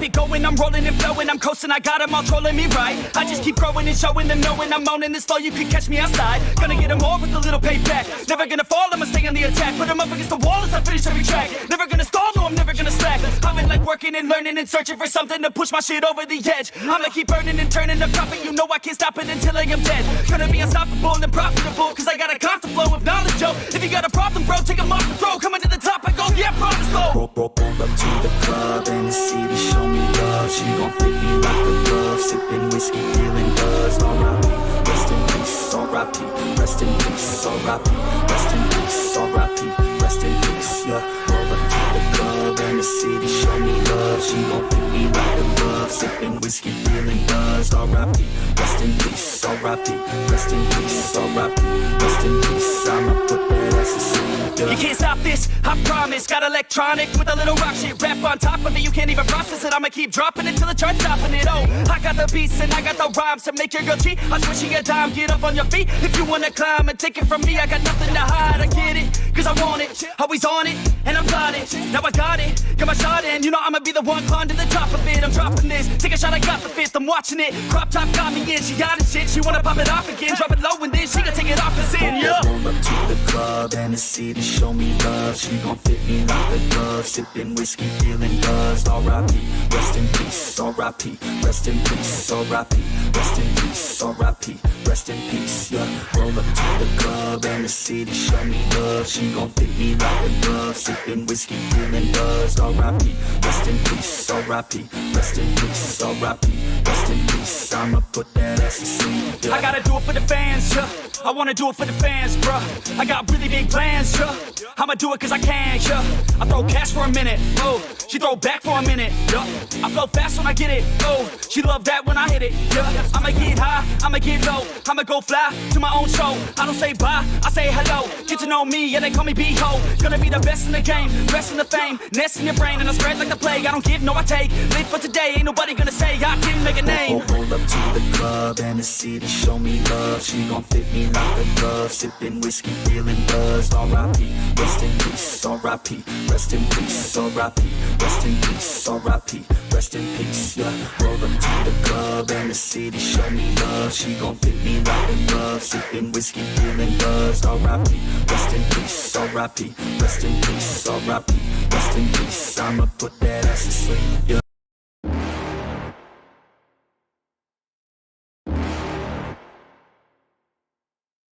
keep it going, I'm rolling and flowing, I'm coasting, I got them all trolling me right. I just keep growing and showing them, knowing I'm owning this flow, you can catch me outside. Gonna get them all with a little payback. Never gonna fall, I'ma stay on the attack. Put them up against the wall as I finish every track. Never gonna stall, no, I'm never gonna slack. I've been like working and learning and searching for something to push my shit over the edge. I'ma keep burning and turning the profit, you know I can't stop it until I am dead. Gonna be unstoppable and profitable, cause I got a constant flow of knowledge, yo. If you got a problem, bro, take them off the throw. Coming to the top, I go, yeah, promise, though. Roll up to the club and the city show me love. She gon' fit me like a glove. Sipping whiskey, feeling buzz. R.I.P. Rest in peace. R.I.P. Rest in peace. R.I.P. Rest in peace. R.I.P. Rest in peace. Yeah. Roll up to the club and the city show me love. She gon' fit me like a glove. Sipping whiskey, feeling buzz. R.I.P. Rest in peace. R.I.P. Rest in peace. R.I.P. Rest in peace. I'ma put that ass to sleep. You can't stop this, I promise. Got electronic with a little rock shit. Rap on top of it, you can't even process it. I'ma keep dropping it till the chart's stopping it. Oh, I got the beats and I got the rhymes to make your girl cheat. I'm switching a dime, get up on your feet. If you wanna climb and take it from me, I got nothing to hide. I get it, cause I want it. Always on it, and I'm got it. Now I got it, got my shot in. You know I'ma be the one climb to the top of it. I'm dropping this, take a shot, I got the fifth. I'm watching it, crop top got me in. She got it shit, she wanna pop it off again. Drop it low and then she can take it off and sin, yeah. Roll up to the club and the city show me love. She gon' fit me like a glove. Sipping whiskey, feeling buzzed. R.I.P. Rest in peace. R.I.P. Rest in peace. R.I.P. Rest in peace. R.I.P. Rest in peace. Yeah. Roll up to the club and the city show me love. She gon' fit me like a glove. Sipping whiskey, feeling buzzed. R.I.P. Rest in peace. R.I.P. Rest in peace. R.I.P. Rest in peace. I'ma put that ass to sleep. Yeah. I gotta do it for the fans, yeah. I wanna do it for the fans, bruh. I got really big plans, yeah. I'ma do it cause I can, yeah. I throw cash for a minute, oh. She throw back for a minute, yeah. I flow fast when I get it, oh. She love that when I hit it, yeah. I'ma get high, I'ma get low. I'ma go fly to my own show. I don't say bye, I say hello. Get to know me, yeah, they call me B-Ho. Gonna be the best in the game, rest in the fame. Nest in your brain and I spread like the plague. I don't give, no I take. Live for today, ain't nobody gonna say I didn't make a name. Roll up to the club and the city show me love. She gon' fit me like a glove. Sipping whiskey, feeling buzzed. R.I.P. Rest in peace. R.I.P. Rest in peace. R.I.P. Rest in peace. R.I.P. Rest in peace. Yeah. Roll up to the club and the city show me love. She gon' fit me like a glove. Sipping whiskey, feeling buzzed. R.I.P. Rest in peace. R.I.P. Rest in peace. R.I.P. Rest in peace. I'ma put that ass to sleep. Yeah.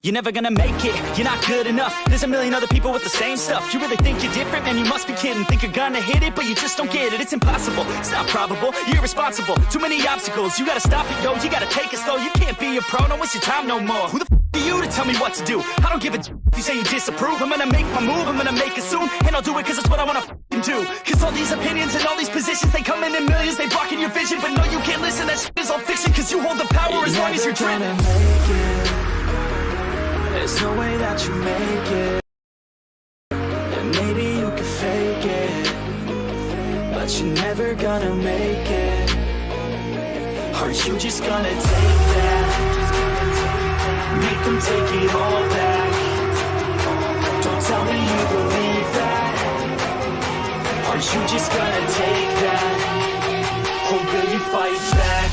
You're never gonna make it, you're not good enough. There's a million other people with the same stuff. You really think you're different? Man, you must be kidding. Think you're gonna hit it, but you just don't get it. It's impossible, it's not probable, you're irresponsible. Too many obstacles, you gotta stop it, yo. You gotta take it slow, you can't be a pro. Don't waste your time no more. Who the f*** are you to tell me what to do? I don't give a if you say you disapprove. I'm gonna make my move, I'm gonna make it soon. And I'll do it cause it's what I wanna f***ing do. Cause all these opinions and all these positions, they come in millions, they blocking your vision. But no, you can't listen, that shit is all fiction. Cause you hold the power as long as you're dreaming. There's no way that you make it. And maybe you can fake it, but you're never gonna make it. Are you just gonna take that? Make them take it all back. Don't tell me you believe that. Are you just gonna take that? Or will you fight back?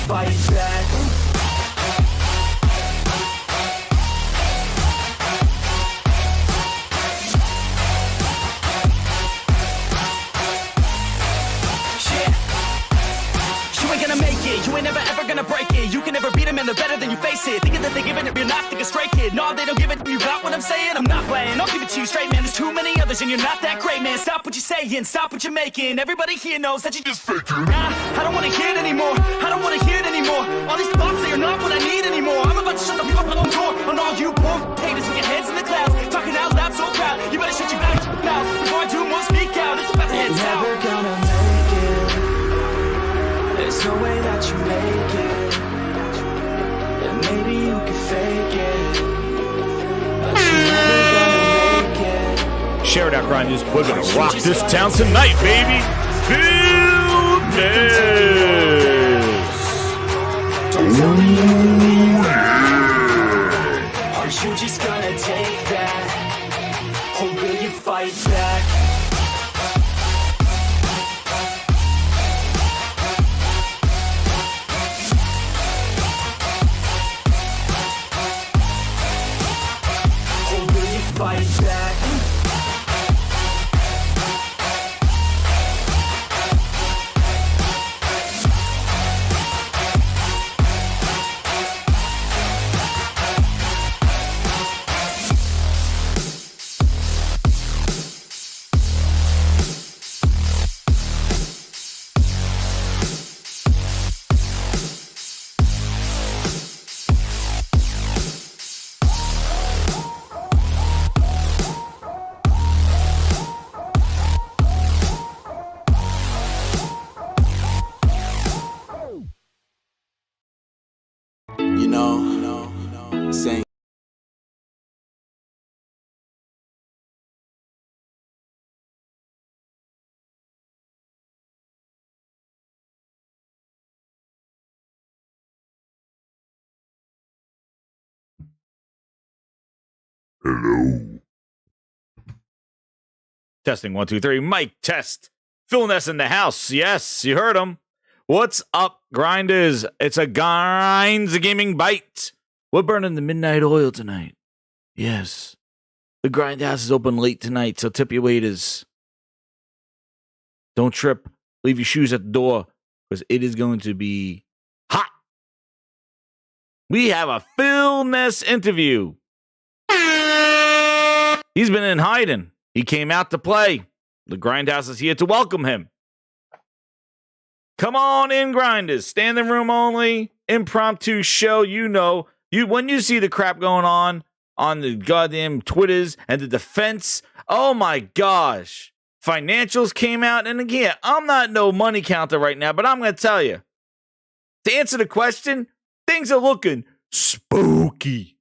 Fight back. You ain't gonna make it, you ain't never ever gonna break it. You can never beat them and they're better than you face it. Thinking that they're giving it, you're not thinking straight, kid. No, they don't give it, you got what I'm saying? I'm not playing, I'll give it to you straight, man. There's too many others and you're not that great, man. Stop what you're saying, stop what you're making. Everybody here knows that you just faking. Nah, I don't wanna hear it anymore, I don't wanna hear it anymore. All these thoughts, they are not what I need anymore. I'm about to shut the fuck up on tour on all you poor haters with your heads in the clouds. Talking out loud so proud, you better shut your mouth before I do more speak out. It's about to head south. You're never gonna make it. There's no way that you make it. And maybe you can fake it, but you're never gonna make it. Share it out, Grindhouse. We're gonna rock this town tonight, baby. Feel this. Tell me you believe that. Are you just gonna take that? Or will you fight back? Or will you fight back? Saying Hello. Testing 1, 2, 3. Mic test. Phil Ness in the house. Yes, you heard him. What's up, grinders? It's a Grinds Gaming Bite. We're burning the midnight oil tonight. Yes. The Grindhouse is open late tonight, so tip your waiters. Don't trip. Leave your shoes at the door, because it is going to be hot. We have a Phil Ness interview. He's been in hiding. He came out to play. The Grindhouse is here to welcome him. Come on in, grinders. Standing room only, impromptu show. When you see the crap going on the goddamn Twitters and the defense, oh my gosh. Financials came out, and again, I'm not no money counter right now, but I'm going to tell you. To answer the question, things are looking spooky.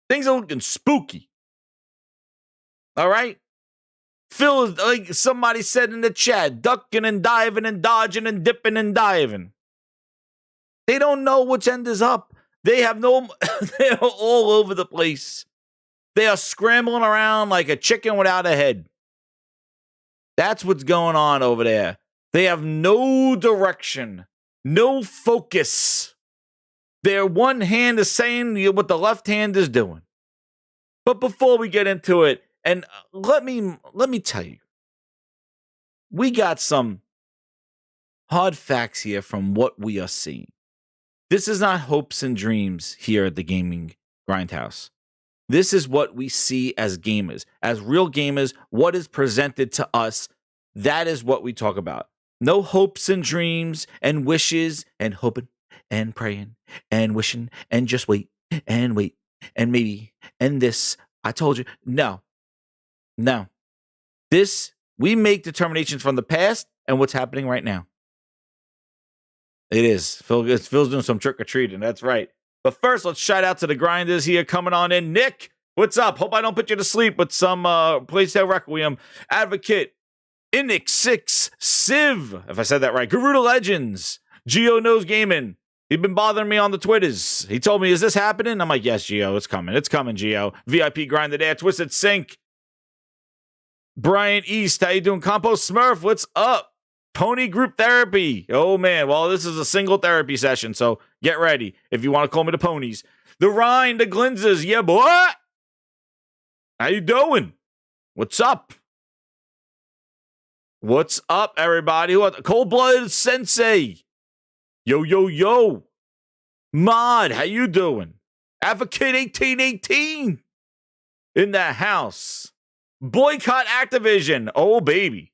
Things are looking spooky. All right? Phil is, like somebody said in the chat, ducking and diving and dodging and dipping and diving. They don't know which end is up. They are all over the place. They are scrambling around like a chicken without a head. That's what's going on over there. They have no direction, no focus. Their one hand is saying what the left hand is doing. But before we get into it, and let me tell you, we got some hard facts here from what we are seeing. This is not hopes and dreams here at the Gaming Grindhouse. This is what we see as gamers, as real gamers. What is presented to us, that is what we talk about. No hopes and dreams and wishes and hoping and praying and wishing and just wait and maybe and this. I told you, no. We make determinations from the past and what's happening right now. It is. Phil's doing some trick-or-treating. That's right. But first, let's shout out to the grinders here coming on in. Nick, what's up? Hope I don't put you to sleep with some Playstyle Requiem. Advocate, Inix 6, Civ, if I said that right. Garuda Legends, Geo Knows Gaming. He's been bothering me on the Twitters. He told me, is this happening? I'm like, yes, Geo, it's coming. It's coming, Geo. VIP Grinded Air, Twisted Sync. Brian East, how you doing? Compost Smurf, what's up? Pony Group Therapy. Oh, man. Well, this is a single therapy session, so get ready if you want to call me the ponies. The Rhine, the Glinzes. Yeah, boy. How you doing? What's up? What's up, everybody? Cold-Blooded Sensei. Yo. Mod, how you doing? Advocate 1818 in the house. Boycott Activision. Oh, baby.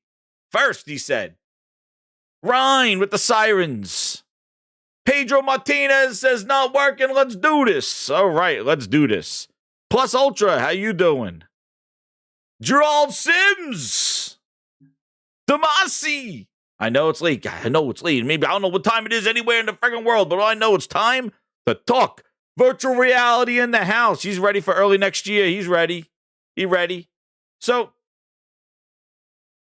First, he said. Rhine with the sirens. Pedro Martinez says, not working. Let's do this. All right, let's do this. Plus Ultra, how you doing? Gerald Sims. Damasi. I know it's late. Maybe I don't know what time it is anywhere in the friggin' world, but I know it's time to talk. Virtual reality in the house. He's ready for early next year. He's ready. So,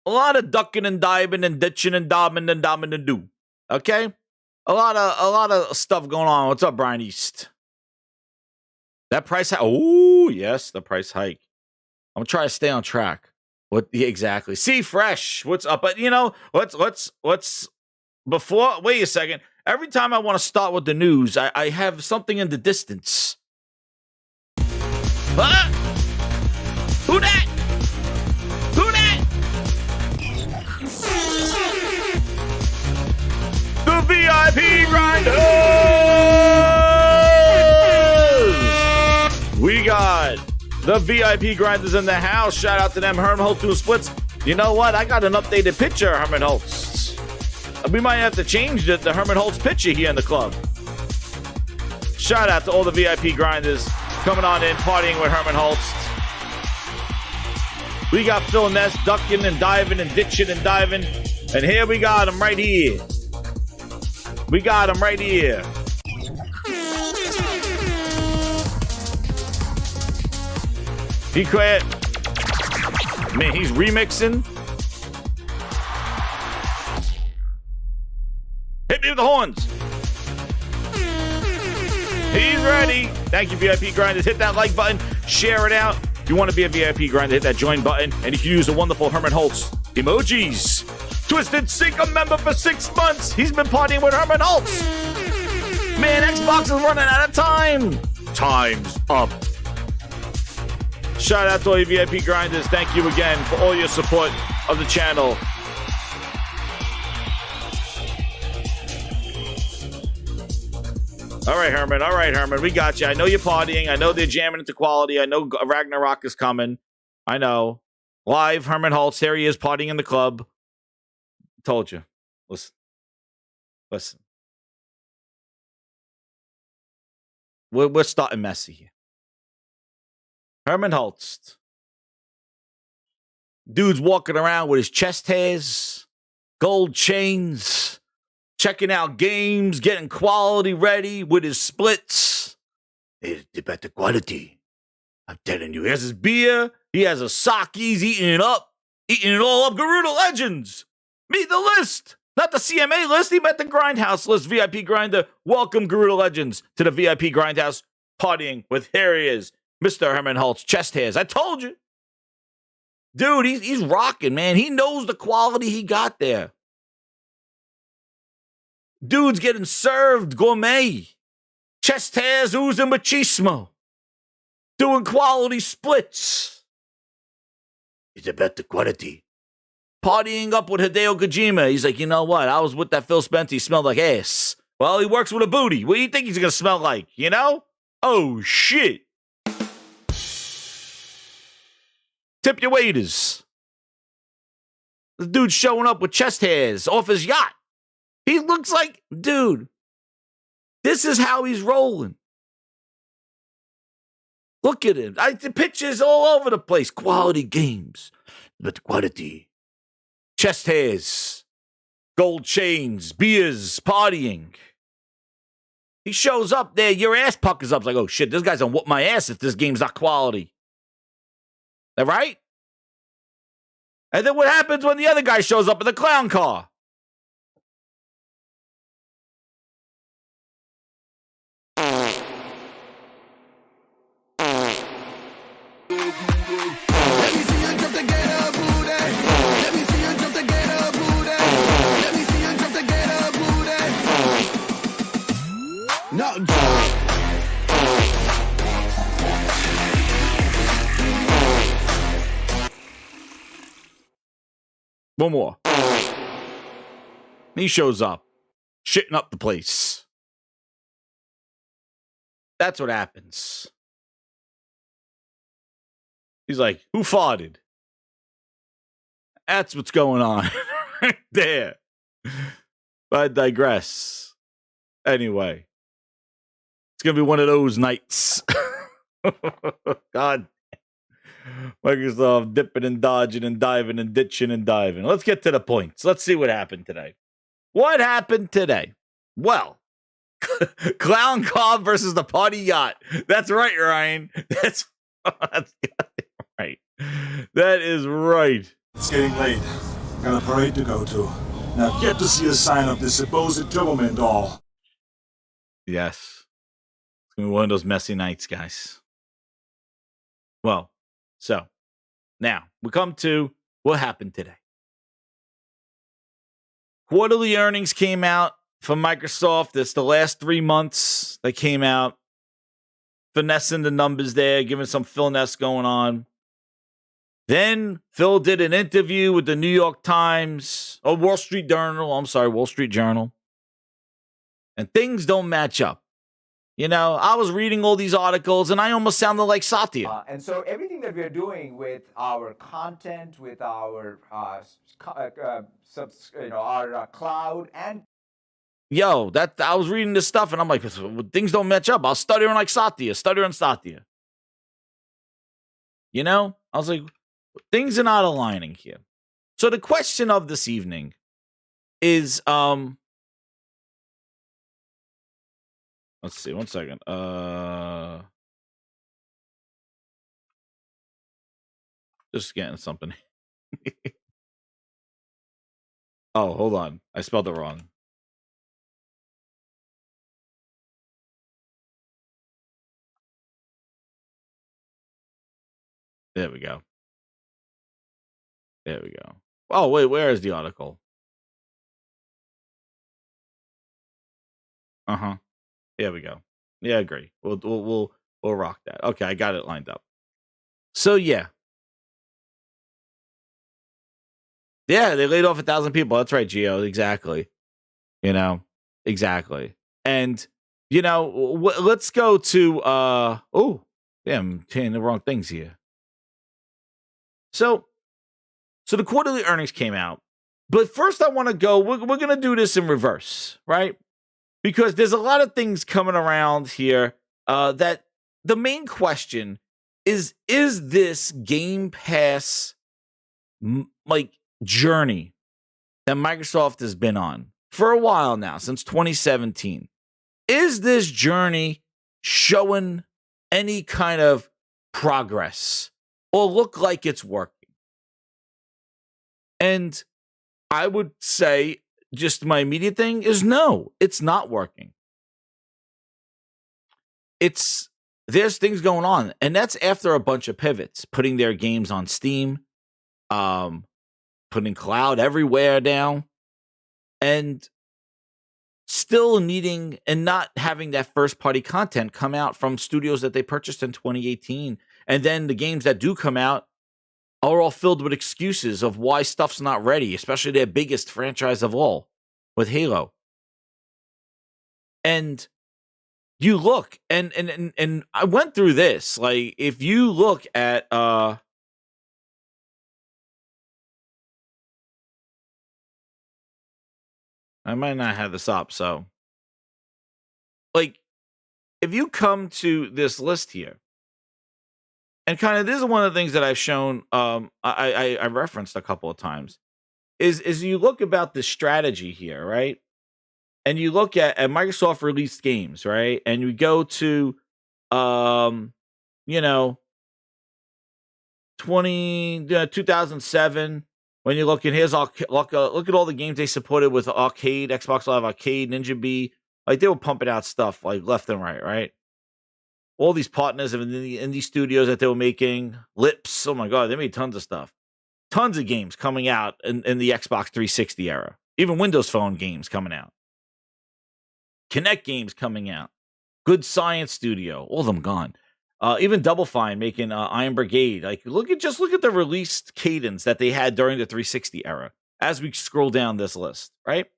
a lot of ducking and diving and ditching and dobbing and do. Okay? A lot of stuff going on. What's up, Brian East? That price hike. Oh, yes, the price hike. I'm gonna try to stay on track. What exactly? See, fresh. What's up? But you know, let's before. Wait a second. Every time I want to start with the news, I have something in the distance. What? Who that? Who that? The VIP Grinders! We got the VIP Grinders in the house. Shout out to them. Herman Holtz doing splits. You know what? I got an updated picture of Herman Holtz. We might have to change the Herman Holtz picture here in the club. Shout out to all the VIP Grinders coming on in, partying with Herman Holtz. We got Phil Ness ducking and diving and ditching and diving. And here we got him right here. We got him right here. He quit. Man, he's remixing. Hit me with the horns. He's ready. Thank you, VIP Grinders. Hit that like button. Share it out. If you want to be a VIP Grinder, hit that join button. And you can use the wonderful Herman Holtz emojis. Twisted Sync, a member for 6 months. He's been partying with Herman Holtz. Man, Xbox is running out of time. Time's up. Shout out to all you VIP Grinders. Thank you again for all your support of the channel. All right, Herman. We got you. I know you're partying. I know they're jamming into quality. I know Ragnarok is coming. I know. Live, Herman Holtz. There he is partying in the club. Told you. Listen. We're starting messy here. Herman Holtz. Dude's walking around with his chest hairs, gold chains, checking out games, getting quality ready with his splits. It's the better quality. I'm telling you. He has his beer. He has a sock. He's eating it all up. Garuda Legends. Meet the list. Not the CMA list. He met the Grindhouse list. VIP Grinder. Welcome, Garuda Legends, to the VIP Grindhouse. Partying with, here he is, Mr. Herman Holtz. Chest hairs. I told you. Dude, he's rocking, man. He knows the quality he got there. Dude's getting served gourmet. Chest hairs oozing machismo. Doing quality splits. It's about the quality. Partying up with Hideo Kojima. He's like, you know what? I was with that Phil Spencer. He smelled like ass. Well, he works with a booty. What do you think he's going to smell like? You know? Oh, shit. Tip your waiters. The dude's showing up with chest hairs off his yacht. He looks like, dude, this is how he's rolling. Look at him. The pictures all over the place. Quality games. But quality. Chest hairs. Gold chains. Beers. Partying. He shows up there. Your ass puckers up. It's like, oh, shit, this guy's gonna whoop my ass if this game's not quality. All right? And then what happens when the other guy shows up in the clown car? One more. He shows up, shitting up the place. That's what happens. He's like, who farted? That's what's going on right there. But I digress. Anyway, it's going to be one of those nights. God. Microsoft dipping and dodging and diving and ditching and diving. Let's get to the points. Let's see what happened today. What happened today? Well, clown car versus the party yacht. That's right, Ryan. That's right. That is right. It's getting late. Got a parade to go to. and I've yet to see a sign of the supposed Turboman doll. Yes. It's going to be one of those messy nights, guys. Well, so now we come to what happened today. Quarterly earnings came out from Microsoft. It's the last 3 months that came out. Finessing the numbers there, giving some Phil-ness going on. Then Phil did an interview with the New York Times, or Wall Street Journal. And things don't match up. You know, I was reading all these articles and I almost sounded like Satya. And so everything that we're doing with our content, with our our cloud and That I was reading this stuff and I'm like, things don't match up. I was stuttering like Satya. You know, I was like, things are not aligning here. So the question of this evening is, let's see, 1 second. Just getting something. Oh, hold on. I spelled it wrong. There we go. Oh, wait, where is the article? Uh-huh. There we go. Yeah, I agree. We'll rock that. Okay, I got it lined up. So yeah. Yeah, they laid off 1,000 people. That's right, Gio. Exactly. You know, exactly. And let's go to oh, damn, I'm saying the wrong things here. So the quarterly earnings came out. But first I want to go, we're going to do this in reverse, right? Because there's a lot of things coming around here that the main question is this Game Pass journey that Microsoft has been on for a while now, since 2017. Is this journey showing any kind of progress or look like it's working? And I would say just my immediate thing is no, it's not working. There's things going on, and that's after a bunch of pivots, putting their games on Steam, putting cloud everywhere now, and still needing and not having that first party content come out from studios that they purchased in 2018. And then the games that do come out are all filled with excuses of why stuff's not ready, especially their biggest franchise of all with Halo. And you look, and I went through this, like, if you look at I might not have this up, so like, if you come to this list here, and kind of this is one of the things that I've shown, I referenced a couple of times, is you look about the strategy here, right? And you look at Microsoft released games, right? And you go to, 2007, when you look at look at all the games they supported with Arcade, Xbox Live Arcade, Ninja B. Like, they were pumping out stuff like left and right, right? All these partners in the indie studios that they were making, Lips, oh my God, they made tons of stuff. Tons of games coming out in the Xbox 360 era. Even Windows Phone games coming out. Kinect games coming out. Good Science Studio, all of them gone. Even Double Fine making Iron Brigade. Like, look at the released cadence that they had during the 360 era. As we scroll down this list, right?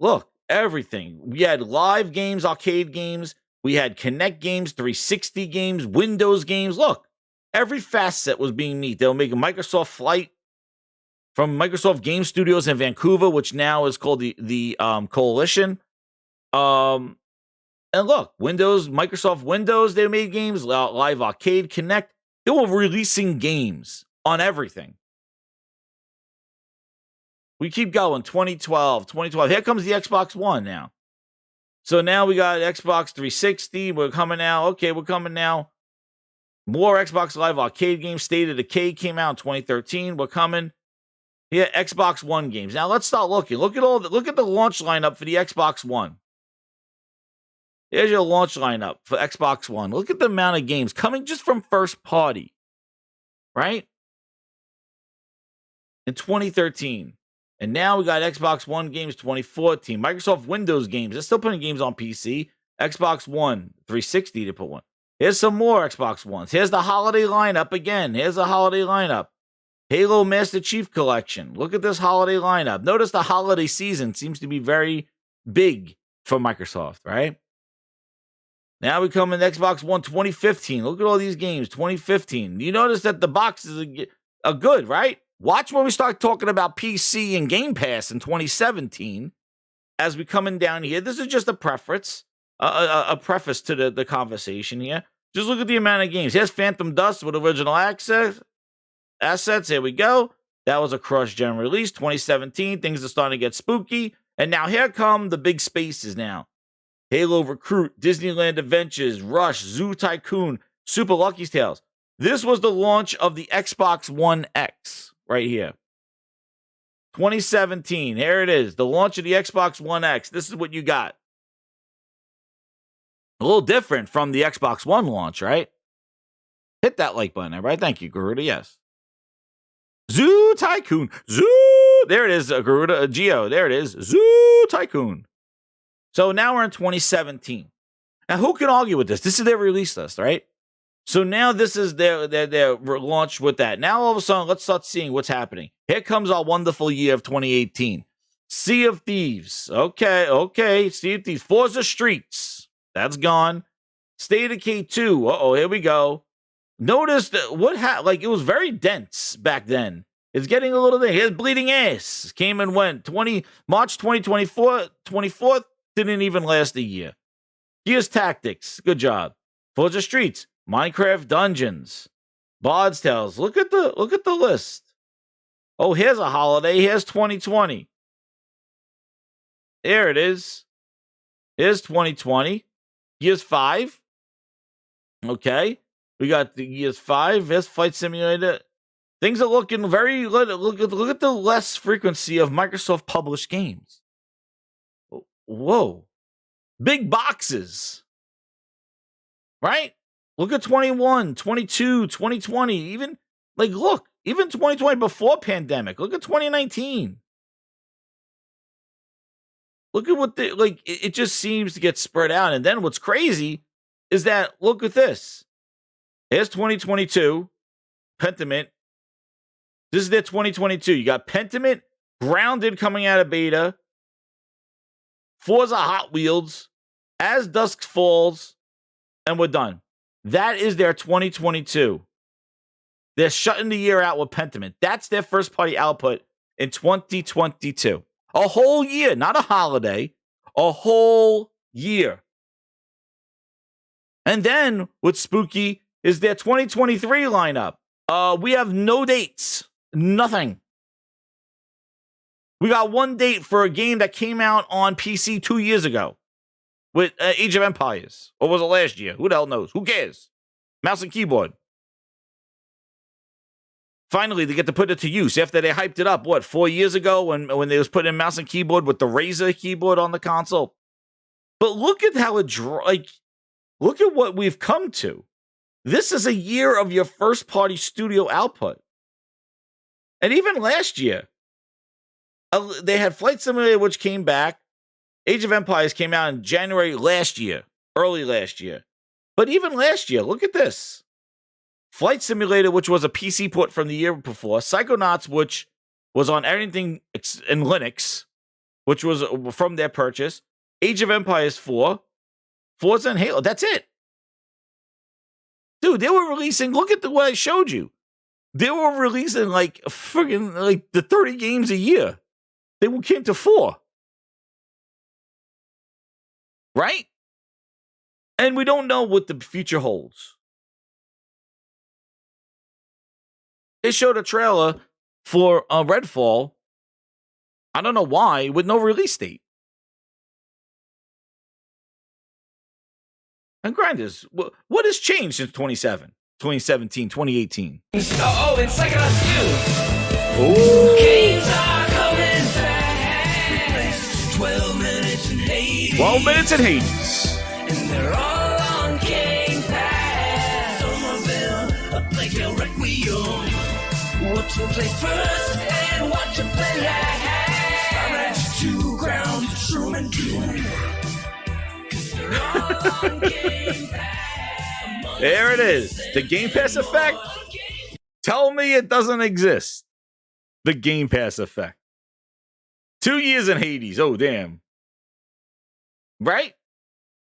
Look, everything. We had live games, arcade games. We had Kinect games, 360 games, Windows games. Look, every facet was being made. They were making Microsoft Flight from Microsoft Game Studios in Vancouver, which now is called the Coalition. And look, Microsoft Windows, they made games, Live Arcade, Kinect. They were releasing games on everything. We keep going, 2012. Here comes the Xbox One now. So now we got Xbox 360. We're coming now. More Xbox Live Arcade games. State of Decay came out in 2013. We're coming. Here, Xbox One games. Now let's start looking. Look at the launch lineup for the Xbox One. Here's your launch lineup for Xbox One. Look at the amount of games coming just from first party, right? In 2013. And now we got Xbox One games 2014. Microsoft Windows games. They're still putting games on PC. Xbox One, 360 to put one. Here's some more Xbox Ones. Here's the holiday lineup again. Here's the holiday lineup. Halo Master Chief Collection. Look at this holiday lineup. Notice the holiday season seems to be very big for Microsoft, right? Now we come in Xbox One 2015. Look at all these games, 2015. You notice that the boxes are good, right? Watch when we start talking about PC and Game Pass in 2017 as we coming down here. This is just a preface, a preface to the conversation here. Just look at the amount of games. Here's Phantom Dust with original assets. Here we go. That was a cross-gen release, 2017. Things are starting to get spooky. And now here come the big spaces now. Halo Recruit, Disneyland Adventures, Rush, Zoo Tycoon, Super Lucky's Tales. This was the launch of the Xbox One X right here. 2017. Here it is. The launch of the Xbox One X. This is what you got. A little different from the Xbox One launch, right? Hit that like button, everybody. Thank you, Garuda. Yes. Zoo Tycoon. Zoo. There it is, Garuda. Geo. There it is. Zoo Tycoon. So now we're in 2017. Now, who can argue with this? This is their release list, right? So now this is their launch with that. Now, all of a sudden, let's start seeing what's happening. Here comes our wonderful year of 2018. Sea of Thieves. Okay. Sea of Thieves. Forza Streets. That's gone. State of Decay 2. Uh-oh, here we go. Notice that it was very dense back then. It's getting a little thing. Here's Bleeding Ass. Came and went. March 2024. 24th. Didn't even last a year. Gears Tactics. Good job. Forza Streets. Minecraft Dungeons. Bard's Tales. Look at the list. Oh, here's a holiday. Here's 2020. There it is. Here's 2020. Gears 5. Okay. We got the Gears 5. Here's Flight Simulator. Things are looking very good. Look at the less frequency of Microsoft published games. Whoa. Big boxes. Right? Look at 21, 22, 2020. Even 2020 before pandemic. Look at 2019. Look at what it just seems to get spread out. And then what's crazy is that, look at this. Here's 2022, Pentiment. This is their 2022. You got Pentiment, Grounded coming out of beta, Forza Hot Wheels, As Dusk Falls, and we're done. That is their 2022. They're shutting the year out with Pentiment. That's their first party output in 2022. A whole year, not a holiday, a whole year. And then what's spooky is their 2023 lineup. We have no dates. Nothing. We got one date for a game that came out on PC 2 years ago with Age of Empires. Or was it last year? Who the hell knows? Who cares? Mouse and keyboard. Finally, they get to put it to use after they hyped it up, 4 years ago when they was putting in mouse and keyboard with the Razer keyboard on the console. But look at how look at what we've come to. This is a year of your first-party studio output. And even last year, they had Flight Simulator, which came back. Age of Empires came out in January last year, early last year. But even last year, look at this. Flight Simulator, which was a PC port from the year before. Psychonauts, which was on everything in Linux, which was from their purchase. Age of Empires 4. Forza and Halo. That's it. Dude, they were releasing, look at what I showed you. They were releasing the 30 games a year. They came to 4. Right? And we don't know what the future holds. They showed a trailer for Redfall. I don't know why, with no release date. And Grinders, what has changed since 2017, 2018? Oh, it's Psychonauts 2. Games are coming fast. 12 minutes and Hades. 12 minutes in Hades. And they're all on Game Pass. Some of them are like a Requiem. What to play first and what to play last. Starmatch 2, Ground, Shroom, and Doom. 'Cause they're all on Game Pass. There it is. The Game Pass effect. Tell me it doesn't exist. The Game Pass effect. 2 years in Hades. Oh, damn. Right?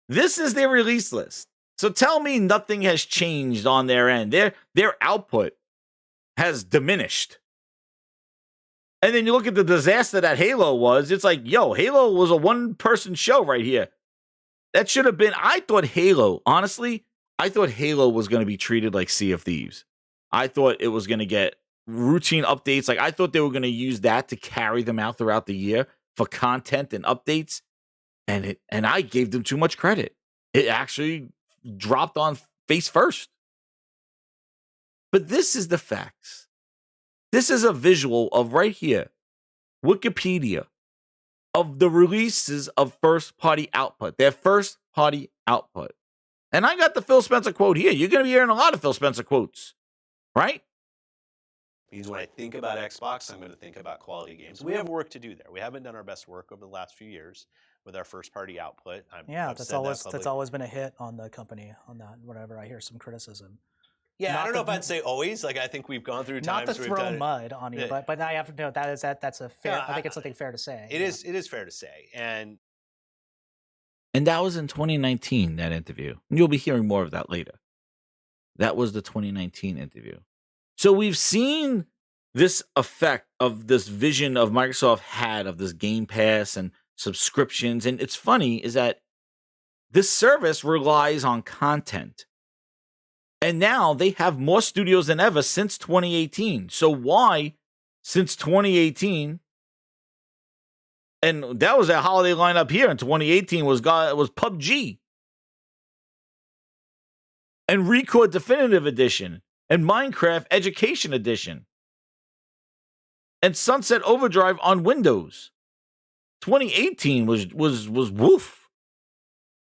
This is their release list. So tell me nothing has changed on their end. Their output has diminished. And then you look at the disaster that Halo was. It's like, yo, Halo was a one-person show right here. That should have been, I thought Halo was going to be treated like Sea of Thieves. I thought it was going to get routine updates. Like, I thought they were going to use that to carry them out throughout the year for content and updates. And I gave them too much credit. It actually dropped on face first. But this is the facts. This is a visual of right here, Wikipedia, of the releases of first-party output, their first-party output. And I got the Phil Spencer quote here. You're going to be hearing a lot of Phil Spencer quotes, right? Because when I think about Xbox, I'm going to think about quality games. We have work to do there. We haven't done our best work over the last few years with our first-party output. That's always been a hit on the company on that. Whenever I hear some criticism. Yeah, I don't know if I'd say always. Like, I think we've gone through times not to where we've throw done mud on you, but I have to know that's a fair. Yeah, I think it's something fair to say. It is. It is fair to say, and that was in 2019, that interview. And you'll be hearing more of that later. That was the 2019 interview. So we've seen this effect of this vision of Microsoft had of this Game Pass and subscriptions. And it's funny is that this service relies on content. And now they have more studios than ever since 2018. So why, since 2018, and that was their holiday lineup here in 2018 was PUBG and Record Definitive Edition and Minecraft Education Edition and Sunset Overdrive on Windows. 2018 was woof.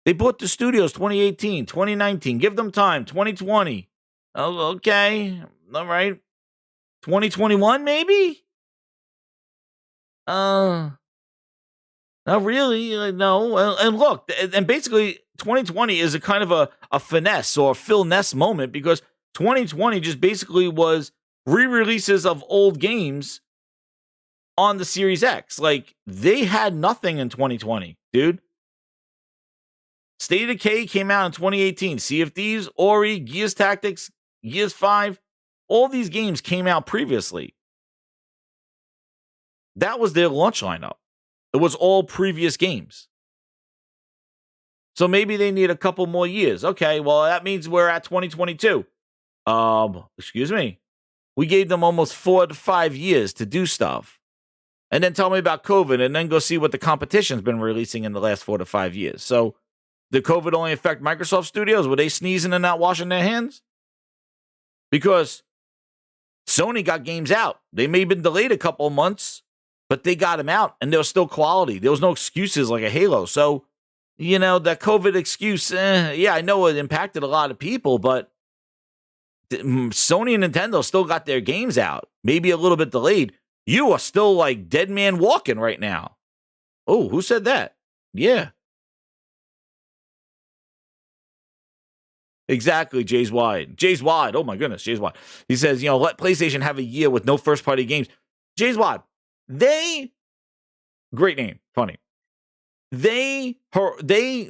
They bought the studios 2018, 2019. Give them time. 2020. Oh, okay. All right. 2021, maybe? Not really. No. And look, and basically 2020 is a kind of a finesse or a Phil Ness moment because 2020 just basically was re-releases of old games on the Series X. Like, they had nothing in 2020, dude. State of Decay came out in 2018. Sea of Thieves, Ori, Gears Tactics, Gears 5, all these games came out previously. That was their launch lineup. It was all previous games. So maybe they need a couple more years. Okay, well, that means we're at 2022. Excuse me. We gave them almost 4 to 5 years to do stuff. And then tell me about COVID and then go see what the competition's been releasing in the last 4 to 5 years. So did COVID only affect Microsoft Studios? Were they sneezing and not washing their hands? Because Sony got games out. They may have been delayed a couple of months, but they got them out, and they were still quality. There was no excuses like a Halo. So, that COVID excuse, yeah, I know it impacted a lot of people, but Sony and Nintendo still got their games out. Maybe a little bit delayed. You are still like dead man walking right now. Oh, who said that? Yeah. Exactly, Jay's Wide. Jay's Wide. Oh my goodness, Jay's Wide. He says, let PlayStation have a year with no first-party games. Jay's Wide. Great name, funny. They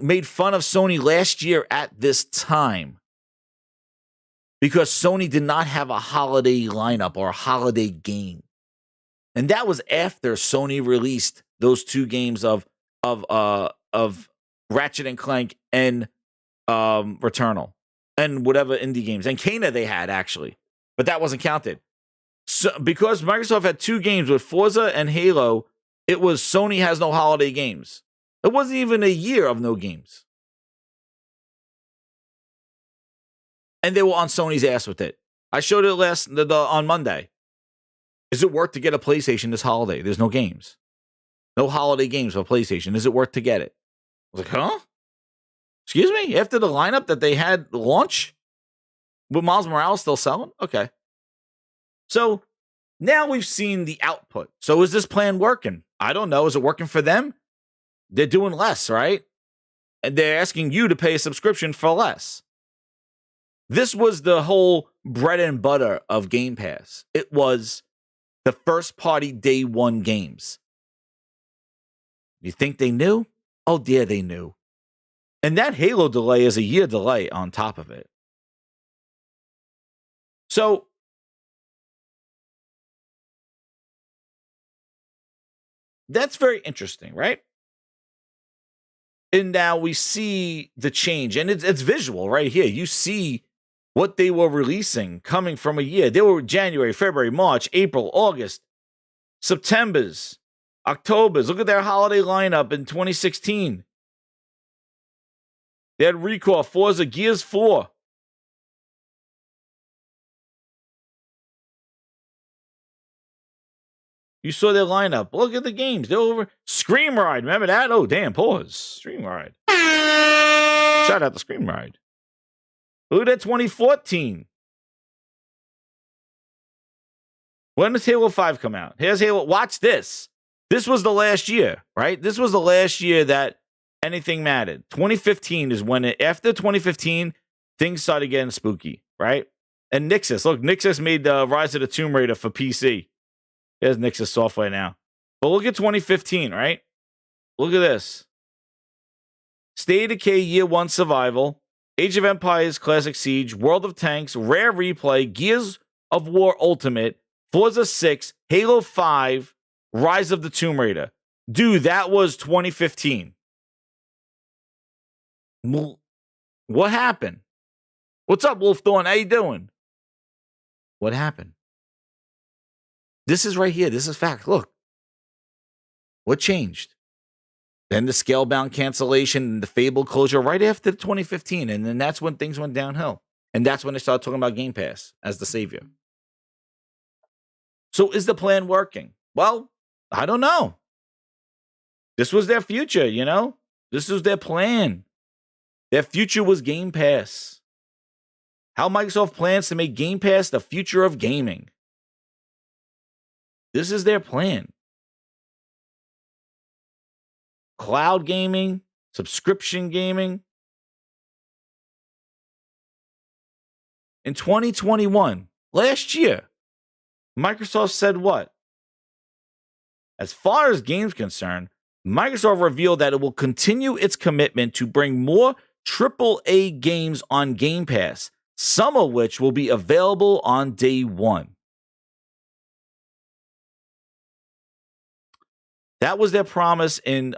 made fun of Sony last year at this time because Sony did not have a holiday lineup or a holiday game. And that was after Sony released those 2 games of Ratchet and Clank and Returnal. And whatever indie games. And Kana they had, actually. But that wasn't counted. So, because Microsoft had 2 games with Forza and Halo, it was Sony has no holiday games. It wasn't even a year of no games. And they were on Sony's ass with it. I showed it on Monday. Is it worth to get a PlayStation this holiday? There's no games. No holiday games for PlayStation. Is it worth to get it? I was like, huh? Excuse me? After the lineup that they had launch with Miles Morales still selling? Okay. So now we've seen the output. So is this plan working? I don't know. Is it working for them? They're doing less, right? And they're asking you to pay a subscription for less. This was the whole bread and butter of Game Pass. It was the first party day one games. You think they knew? Oh, dear, they knew. And that Halo delay is a year delay on top of it. So that's very interesting, right? And now we see the change, and it's visual right here. You see what they were releasing coming from a year. They were January, February, March, April, August, September's, October's. Look at their holiday lineup in 2016. They had Recall, Forza, Gears 4. You saw their lineup. Look at the games. They're over. Scream Ride. Remember that? Oh, damn. Pause. Scream Ride. Shout out to Scream Ride. Look at that 2014. When does Halo 5 come out? Here's Halo. Watch this. This was the last year, right? This was the last year that anything mattered. 2015 is when after 2015, things started getting spooky, right? And Nixus. Look, Nixus made the Rise of the Tomb Raider for PC. There's Nixus software now. But look at 2015, right? Look at this. State of Decay Year 1 Survival, Age of Empires Classic Siege, World of Tanks, Rare Replay, Gears of War Ultimate, Forza 6, Halo 5, Rise of the Tomb Raider. Dude, that was 2015. What happened? What's up, Wolf Thorn? How you doing? What happened? This is right here. This is fact. Look. What changed? Then the Scalebound cancellation and the Fable closure right after 2015. And then that's when things went downhill. And that's when they started talking about Game Pass as the savior. So is the plan working? Well, I don't know. This was their future, you know? This was their plan. Their future was Game Pass. How Microsoft plans to make Game Pass the future of gaming. This is their plan. Cloud gaming, subscription gaming. In 2021, last year, Microsoft said what? As far as games concerned, Microsoft revealed that it will continue its commitment to bring more AAA games on Game Pass, some of which will be available on day one. That was their promise in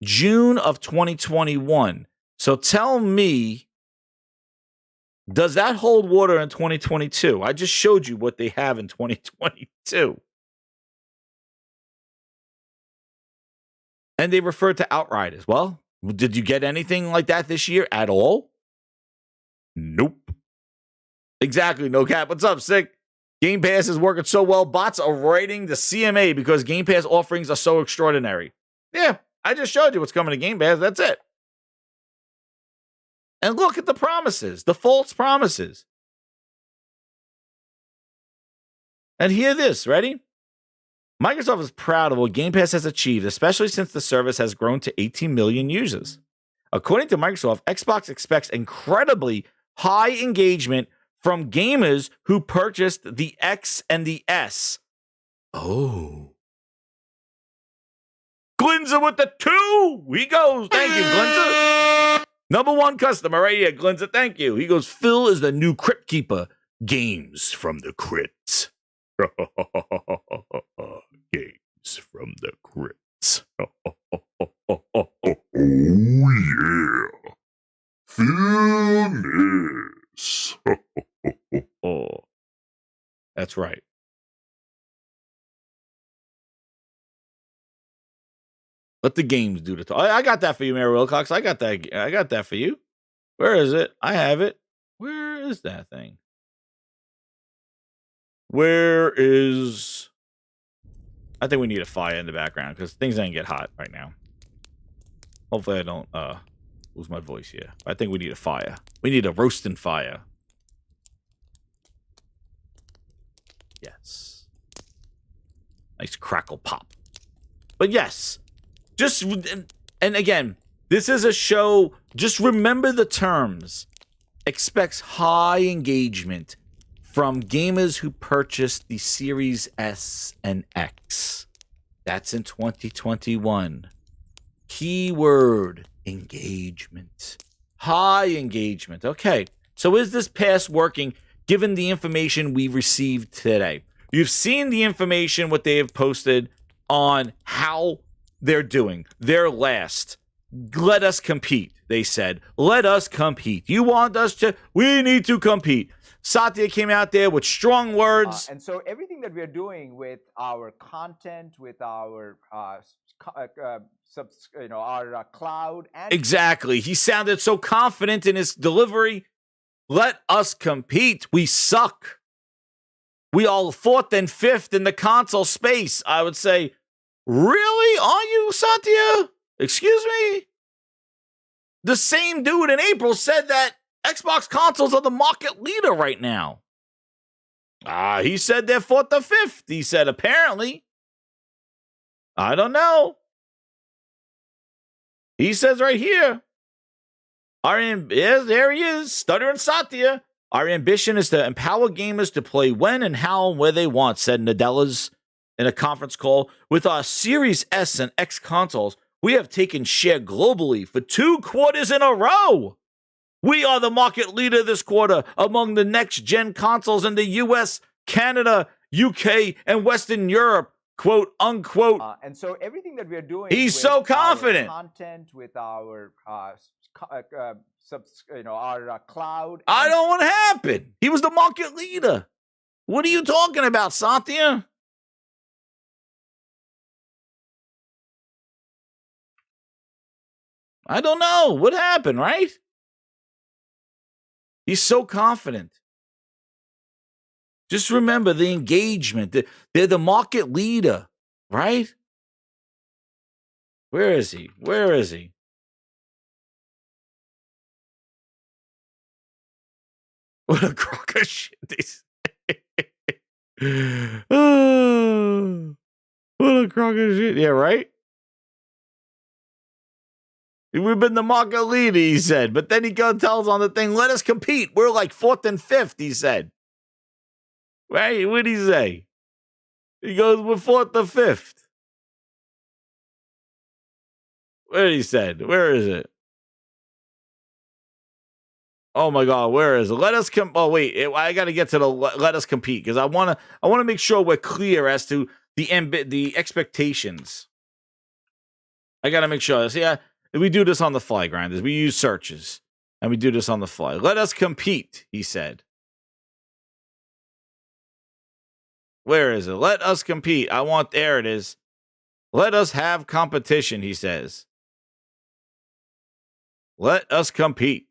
June of 2021. So tell me, does that hold water in 2022? I just showed you what they have in 2022. And they referred to Outriders. Well, did you get anything like that this year at all? Nope. Exactly. No cap. What's up, Sick? Game Pass is working so well, bots are writing the CMA because Game Pass offerings are so extraordinary. Yeah, I just showed you what's coming to Game Pass. That's it. And look at the promises, the false promises. And hear this, ready? Microsoft is proud of what Game Pass has achieved, especially since the service has grown to 18 million users. According to Microsoft, Xbox expects incredibly high engagement from gamers who purchased the X and the S. Oh. Glinza with the 2. He goes. Thank you, Glinza. Number one customer right here, Glinza. Thank you. He goes, Phil is the new Crypt Keeper. Games from the Crypt. Games from the Crypt. Oh, yeah. Finish. That's right. Let the games do the talk. I got that for you, Mary Wilcox. I got that for you. Where is it? I have it. Where is that thing? Where is... I think we need a fire in the background because things ain't get hot right now. Hopefully I don't lose my voice here. I think we need a fire. We need a roasting fire. Yes. Nice crackle pop. But yes, just... And again, this is a show... Just remember the terms. Expects high engagement from gamers who purchased the Series S and X. That's in 2021. Keyword, engagement. High engagement. Okay, so is this pass working given the information we received today? You've seen the information, what they have posted on how they're doing. They're last. Let us compete, they said. Let us compete. You want us to? We need to compete. Satya came out there with strong words. And so everything that we're doing with our content, with our our cloud, and exactly, he sounded so confident in his delivery. Let us compete. We suck. We all 4th and 5th in the console space. I would say, really? Are you, Satya? Excuse me? The same dude in April said that Xbox consoles are the market leader right now. He said they're 4th or 5th. He said, apparently. I don't know. He says right here. Yes, there he is. Stuttering Satya. Our ambition is to empower gamers to play when and how and where they want, said Nadella's in a conference call. With our Series S and X consoles, we have taken share globally for 2 quarters in a row. We are the market leader this quarter among the next-gen consoles in the US, Canada, UK, and Western Europe, quote, unquote. And so everything that we're doing... He's so confident. Our content, with our our cloud... I don't want to happen. He was the market leader. What are you talking about, Satya? I don't know. What happened, right? He's so confident. Just remember the engagement. They're the market leader, right? Where is he? Where is he? What a crock of shit. Oh, what a crock of shit. Yeah, right? We've been the market leader, he said. But then he goes tells on the thing, let us compete. We're like 4th and 5th, he said. Right? What did he say? He goes, we're 4th or 5th. What he said? Where is it? Oh my God, where is it? Let us come. Oh wait, I got to get to the let us compete because I want to make sure we're clear as to the expectations. I got to make sure. See, we do this on the fly, grinders. We use searches and we do this on the fly. Let us compete, he said. Where is it? Let us compete. There it is. Let us have competition, he says. Let us compete.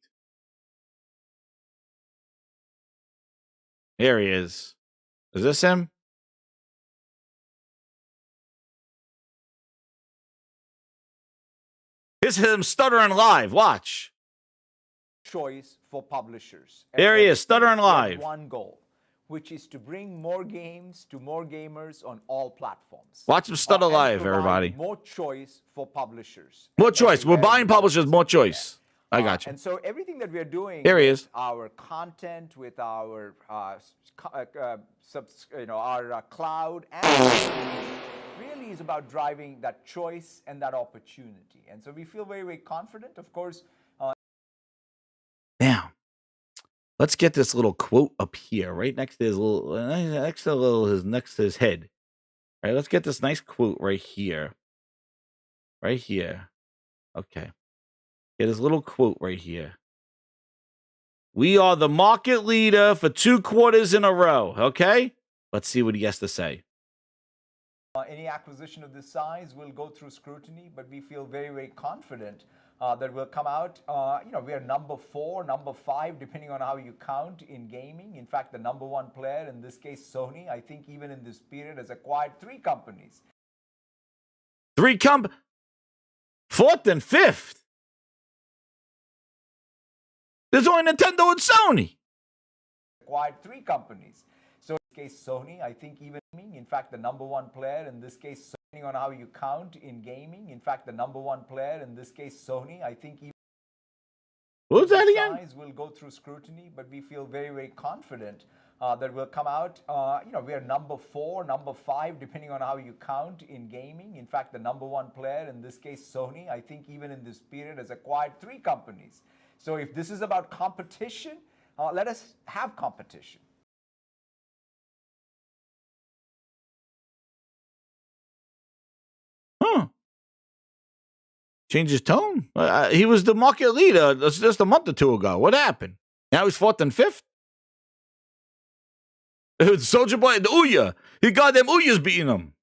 Here he is. Is this him? This is him stuttering live. Watch. Choice for publishers. There he is, stuttering live. One goal, which is to bring more games to more gamers on all platforms. Watch him stutter live, everybody. More choice for publishers. More choice. We're buying publishers, more choice. I got you. And so everything that we're doing, there he is. Our content, with our our cloud, and really is about driving that choice and that opportunity. And so we feel very, very confident. Of course. Now, let's get this little quote up here, right next to his little, next to his head. All right, let's get this nice quote right here. Right here. Okay. Get his little quote right here. We are the market leader for 2 quarters in a row. Okay? Let's see what he has to say. Any acquisition of this size will go through scrutiny, but we feel very, very confident that will come out. We are number 4, number 5, depending on how you count in gaming. In fact, the number 1 player, in this case, Sony, I think even in this period has acquired 3 companies. 4th and 5th. There's only Nintendo and Sony. Acquired 3 companies. So in this case, Sony, I think even, in fact, the number 1 player, in this case, depending on how you count in gaming. In fact, the number 1 player, in this case, Sony, I think even what was that again? Will go through scrutiny, but we feel very, very confident that will come out. We are number 4, number 5, depending on how you count in gaming. In fact, the number 1 player, in this case, Sony, I think even in this period has acquired 3 companies. So if this is about competition, let us have competition. Change his tone. He was the market leader just a month or 2 ago. What happened? Now he's 4th and 5th? Soldier Boy and the Ouya. He got them Ouyas beating him.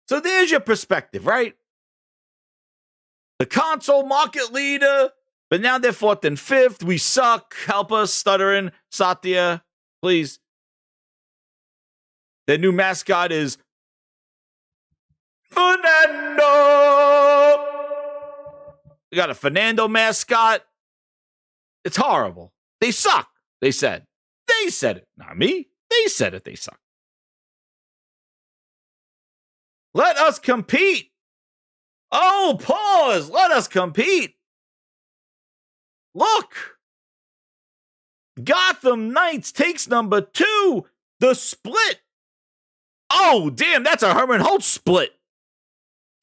So there's your perspective, right? The console market leader, but now they're 4th and 5th. We suck. Help us, stuttering. Satya, please. Their new mascot is Fernando. We got a Fernando mascot. It's horrible. They suck, they said. They said it, not me. They said it, they suck. Let us compete. Oh, pause. Let us compete. Look. Gotham Knights takes number 2. The split. Oh, damn, that's a Herman Holtz split.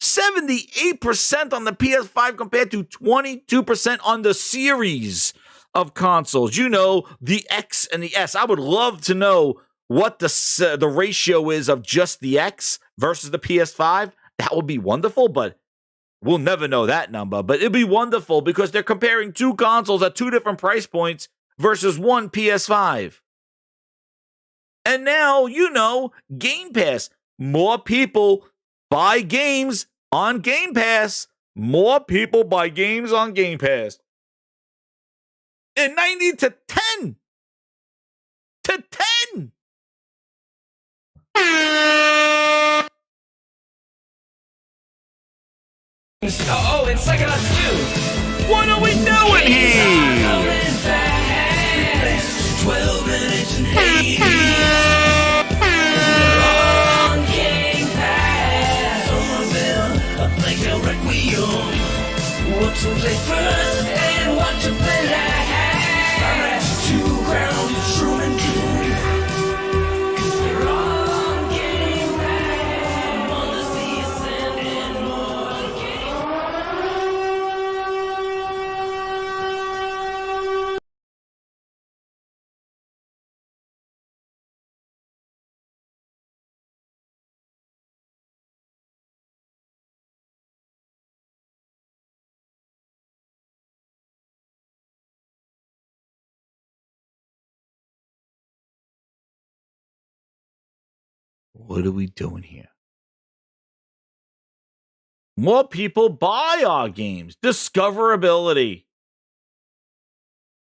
78% on the PS5 compared to 22% on the series of consoles. You know, the X and the S. I would love to know what the ratio is of just the X versus the PS5. That would be wonderful, but we'll never know that number. But it'd be wonderful because they're comparing 2 consoles at 2 different price points versus 1 PS5. And now, you know, Game Pass. More people buy games on Game Pass. More people buy games on Game Pass. And 90 to 10. To 10. Oh, it's second us too. What are we doing here? 12 minutes and Hades. They're on Game Pass. Somerville, like a Requiem. What to play first and what to play last. Starlight 2, Ground, Shroom and Doom. 'Cause they're all on Game Pass. All the season and more Game What are we doing here? More people buy our games. Discoverability.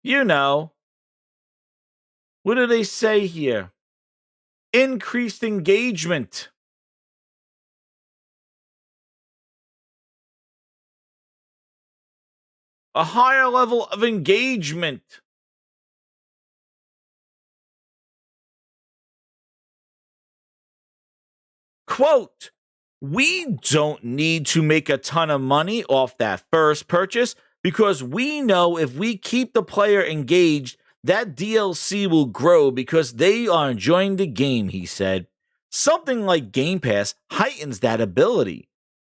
You know. What do they say here? Increased engagement. A higher level of engagement. Quote, we don't need to make a ton of money off that first purchase because we know if we keep the player engaged, that DLC will grow because they are enjoying the game, he said. Something like Game Pass heightens that ability.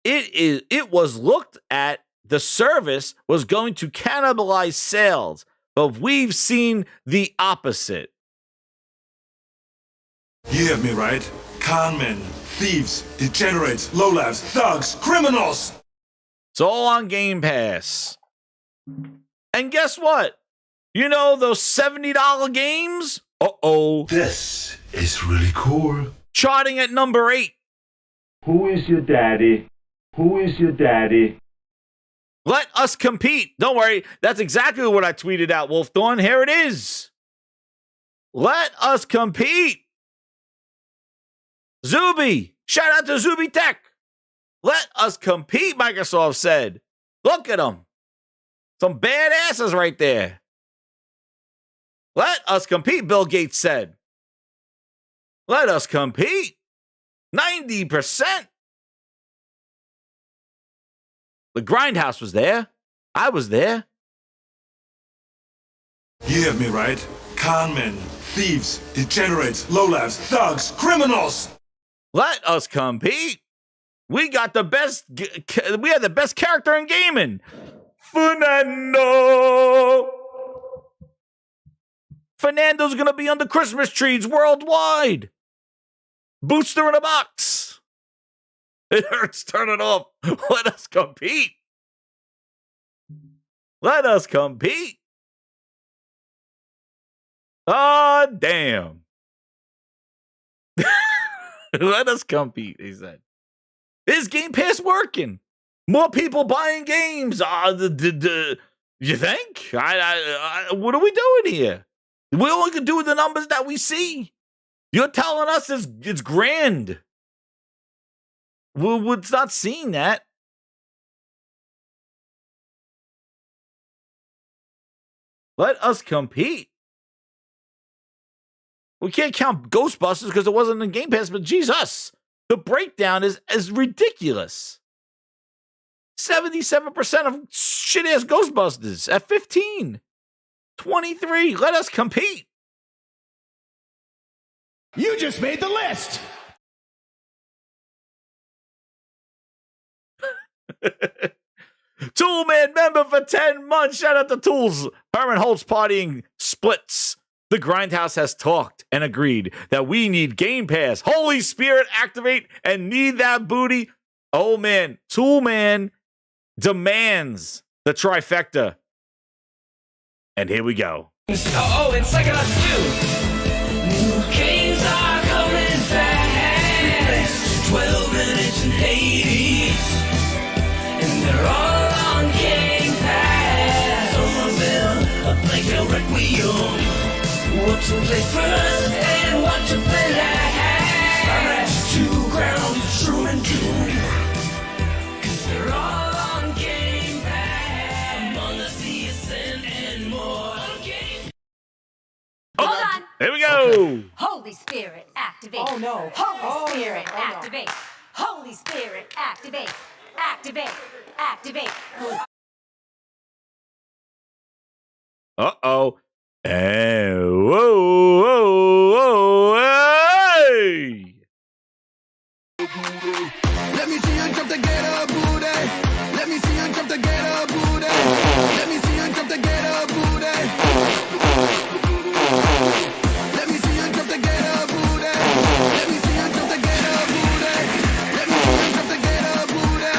It was looked at the service was going to cannibalize sales, but we've seen the opposite. You hear me, right? Conmen, thieves, degenerates, lowlifes, thugs, criminals! It's all on Game Pass. And guess what? You know those $70 games? Uh-oh. This is really cool. Charting at number 8. Who is your daddy? Who is your daddy? Let us compete. Don't worry. That's exactly what I tweeted out, Wolf Dawn. Here it is. Let us compete. Zuby. Shout out to Zuby Tech. Let us compete, Microsoft said. Look at them. Some badasses right there. Let us compete, Bill Gates said. Let us compete. 90%. The Grindhouse was there. I was there. You heard me right. Conmen, thieves, degenerates, lowlifes, thugs, criminals! Let us compete. We got the best. We had the best character in gaming. Fernando's gonna be on the Christmas trees worldwide. Booster in a box. It hurts. Turn it off. Let us compete. Let us compete. Ah, damn. Let us compete, he said. Is Game Pass working? More people buying games. You think? What are we doing here? We only can do the numbers that we see. You're telling us it's grand. We're not seeing that. Let us compete. We can't count Ghostbusters because it wasn't in Game Pass, but Jesus, the breakdown is ridiculous. 77% of shit-ass Ghostbusters at 15. 23, let us compete. You just made the list. Toolman member for 10 months. Shout out to Tools. Herman Holtz partying splits. The Grindhouse has talked and agreed that we need Game Pass. Holy Spirit activate and need that booty. Oh man, Toolman demands the trifecta. And here we go. Oh, it's like us too. New games are coming fast. 12 minutes in Hades. And they're all on Game Pass. Some of them are like a Requiem. What to play first and what to play last. Ratchet 2, Ground, True and Doom. 'Cause they're all on Game Pass. Among Us, the Ascent, and more. Hold on. Here we go. Okay. Holy Spirit, activate. Oh no. Holy Spirit, activate. No. Holy Spirit, activate. Activate. Activate. Uh-oh. Hey, whoa, whoa, whoa, hey! Let me see you jump to get a booty. Let me see you jump to get a booty. Let me see you jump to get a booty. Let me see you jump to get a booty. Let me see you jump to get a booty. Let me see you jump to get a booty.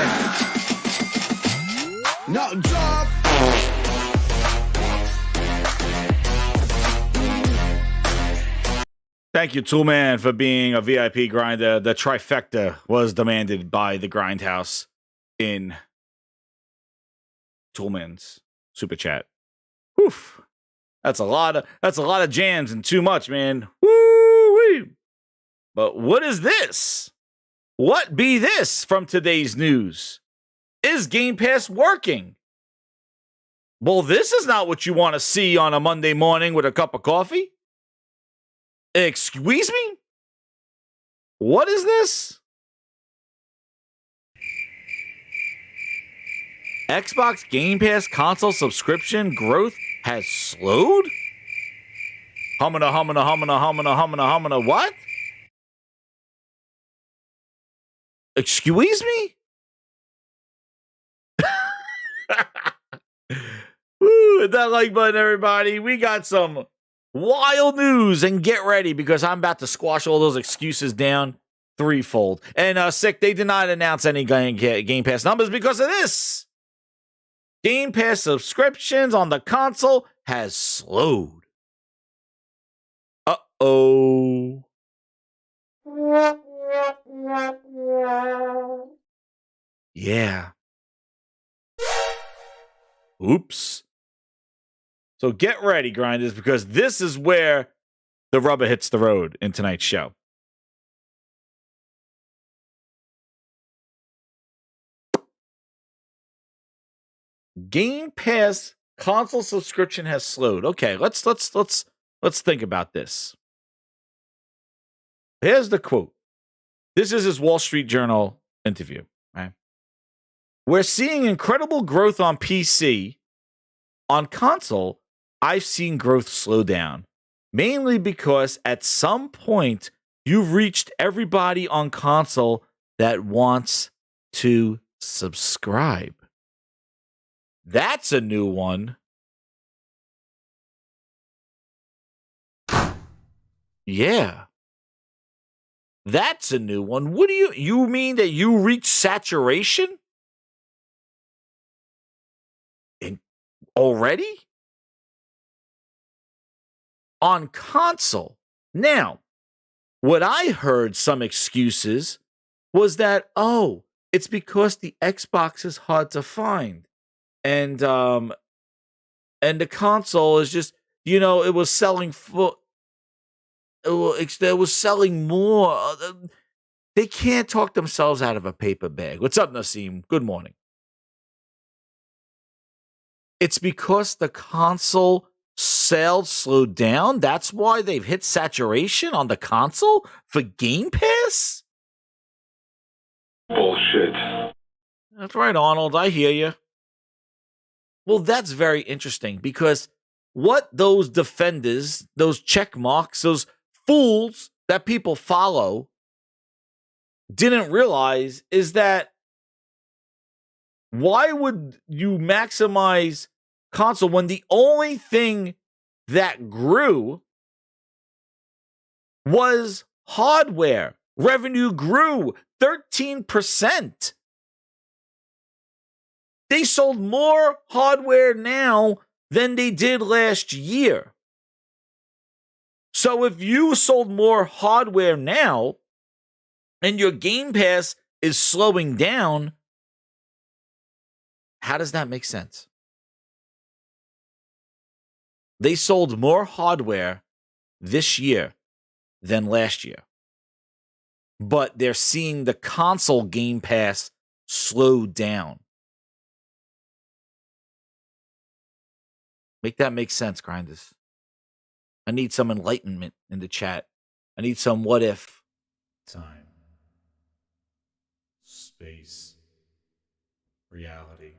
Now drop. Thank you, Toolman, for being a VIP grinder. The trifecta was demanded by the Grindhouse in Toolman's super chat. Whew. That's a lot of jams and too much, man. Woo-wee. But what is this? What be this from today's news? Is Game Pass working? Well, this is not what you want to see on a Monday morning with a cup of coffee. Excuse me? What is this? Xbox Game Pass console subscription growth has slowed? Humana, what? Excuse me? Woo, hit that like button, everybody. We got some wild news, and get ready because I'm about to squash all those excuses down threefold. And Sick, they did not announce any Game Pass numbers because of this. Game Pass subscriptions on the console has slowed. Uh-oh. Yeah. Oops. So get ready, grinders, because this is where the rubber hits the road in tonight's show. Game Pass console subscription has slowed. Okay, let's think about this. Here's the quote. This is his Wall Street Journal interview, right? We're seeing incredible growth on PC. On console, I've seen growth slow down, mainly because at some point you've reached everybody on console that wants to subscribe. That's a new one. Yeah. That's a new one. What do you mean that you reached saturation? Already? On console. Now, what I heard some excuses was that, oh, it's because the Xbox is hard to find. And the console is just, it was selling it was selling more. They can't talk themselves out of a paper bag. What's up, Nassim? Good morning. It's because the console sales slowed down. That's why they've hit saturation on the console for Game Pass? Bullshit. That's right, Arnold. I hear you. Well, that's very interesting because what those defenders, those check marks, those fools that people follow didn't realize is that why would you maximize console when the only thing that grew was hardware? Revenue grew 13%. They sold more hardware now than they did last year. So if you sold more hardware now and your Game Pass is slowing down, how does that make sense? They sold more hardware this year than last year. But they're seeing the console Game Pass slow down. Make that make sense, grinders. I need some enlightenment in the chat. I need some what if. Time. Space. Reality.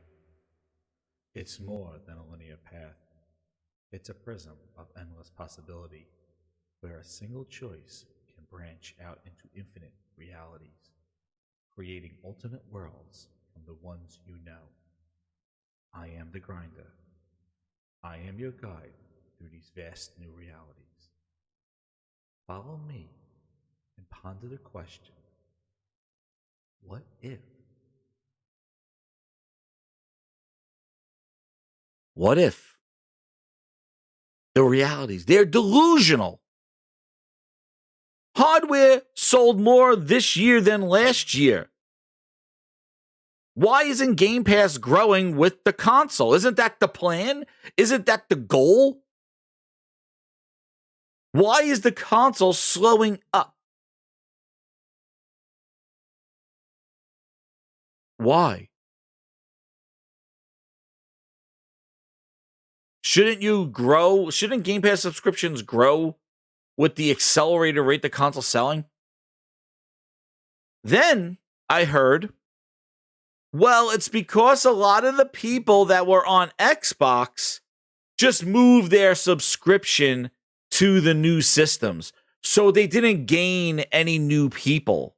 It's more than a linear path. It's a prism of endless possibility, where a single choice can branch out into infinite realities, creating alternate worlds from the ones you know. I am the grinder. I am your guide through these vast new realities. Follow me and ponder the question, what if? What if? The realities, they're delusional. Hardware sold more this year than last year. Why isn't Game Pass growing with the console? Isn't that the plan? Isn't that the goal? Why is the console slowing up? Why? Shouldn't you grow? Shouldn't Game Pass subscriptions grow with the accelerated rate the console's selling? Then I heard, well, it's because a lot of the people that were on Xbox just moved their subscription to the new systems. So they didn't gain any new people.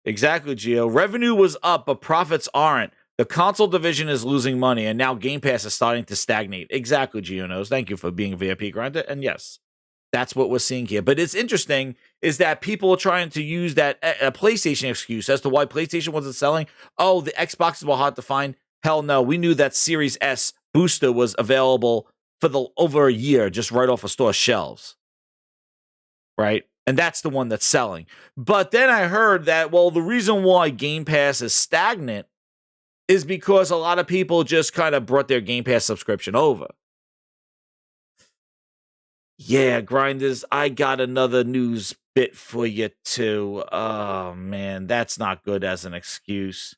Exactly, Gio. Revenue was up, but profits aren't. The console division is losing money, and now Game Pass is starting to stagnate. Exactly, Gio knows. Thank you for being a VIP grinder. And yes, that's what we're seeing here. But it's interesting is that people are trying to use that a PlayStation excuse as to why PlayStation wasn't selling. Oh, the Xboxes were hard to find. Hell no. We knew that Series S booster was available for over a year, just right off of store shelves. Right? And that's the one that's selling. But then I heard that, well, the reason why Game Pass is stagnant is because a lot of people just kind of brought their Game Pass subscription over. Yeah, Grinders, I got another news bit for you too. Oh, man, that's not good as an excuse.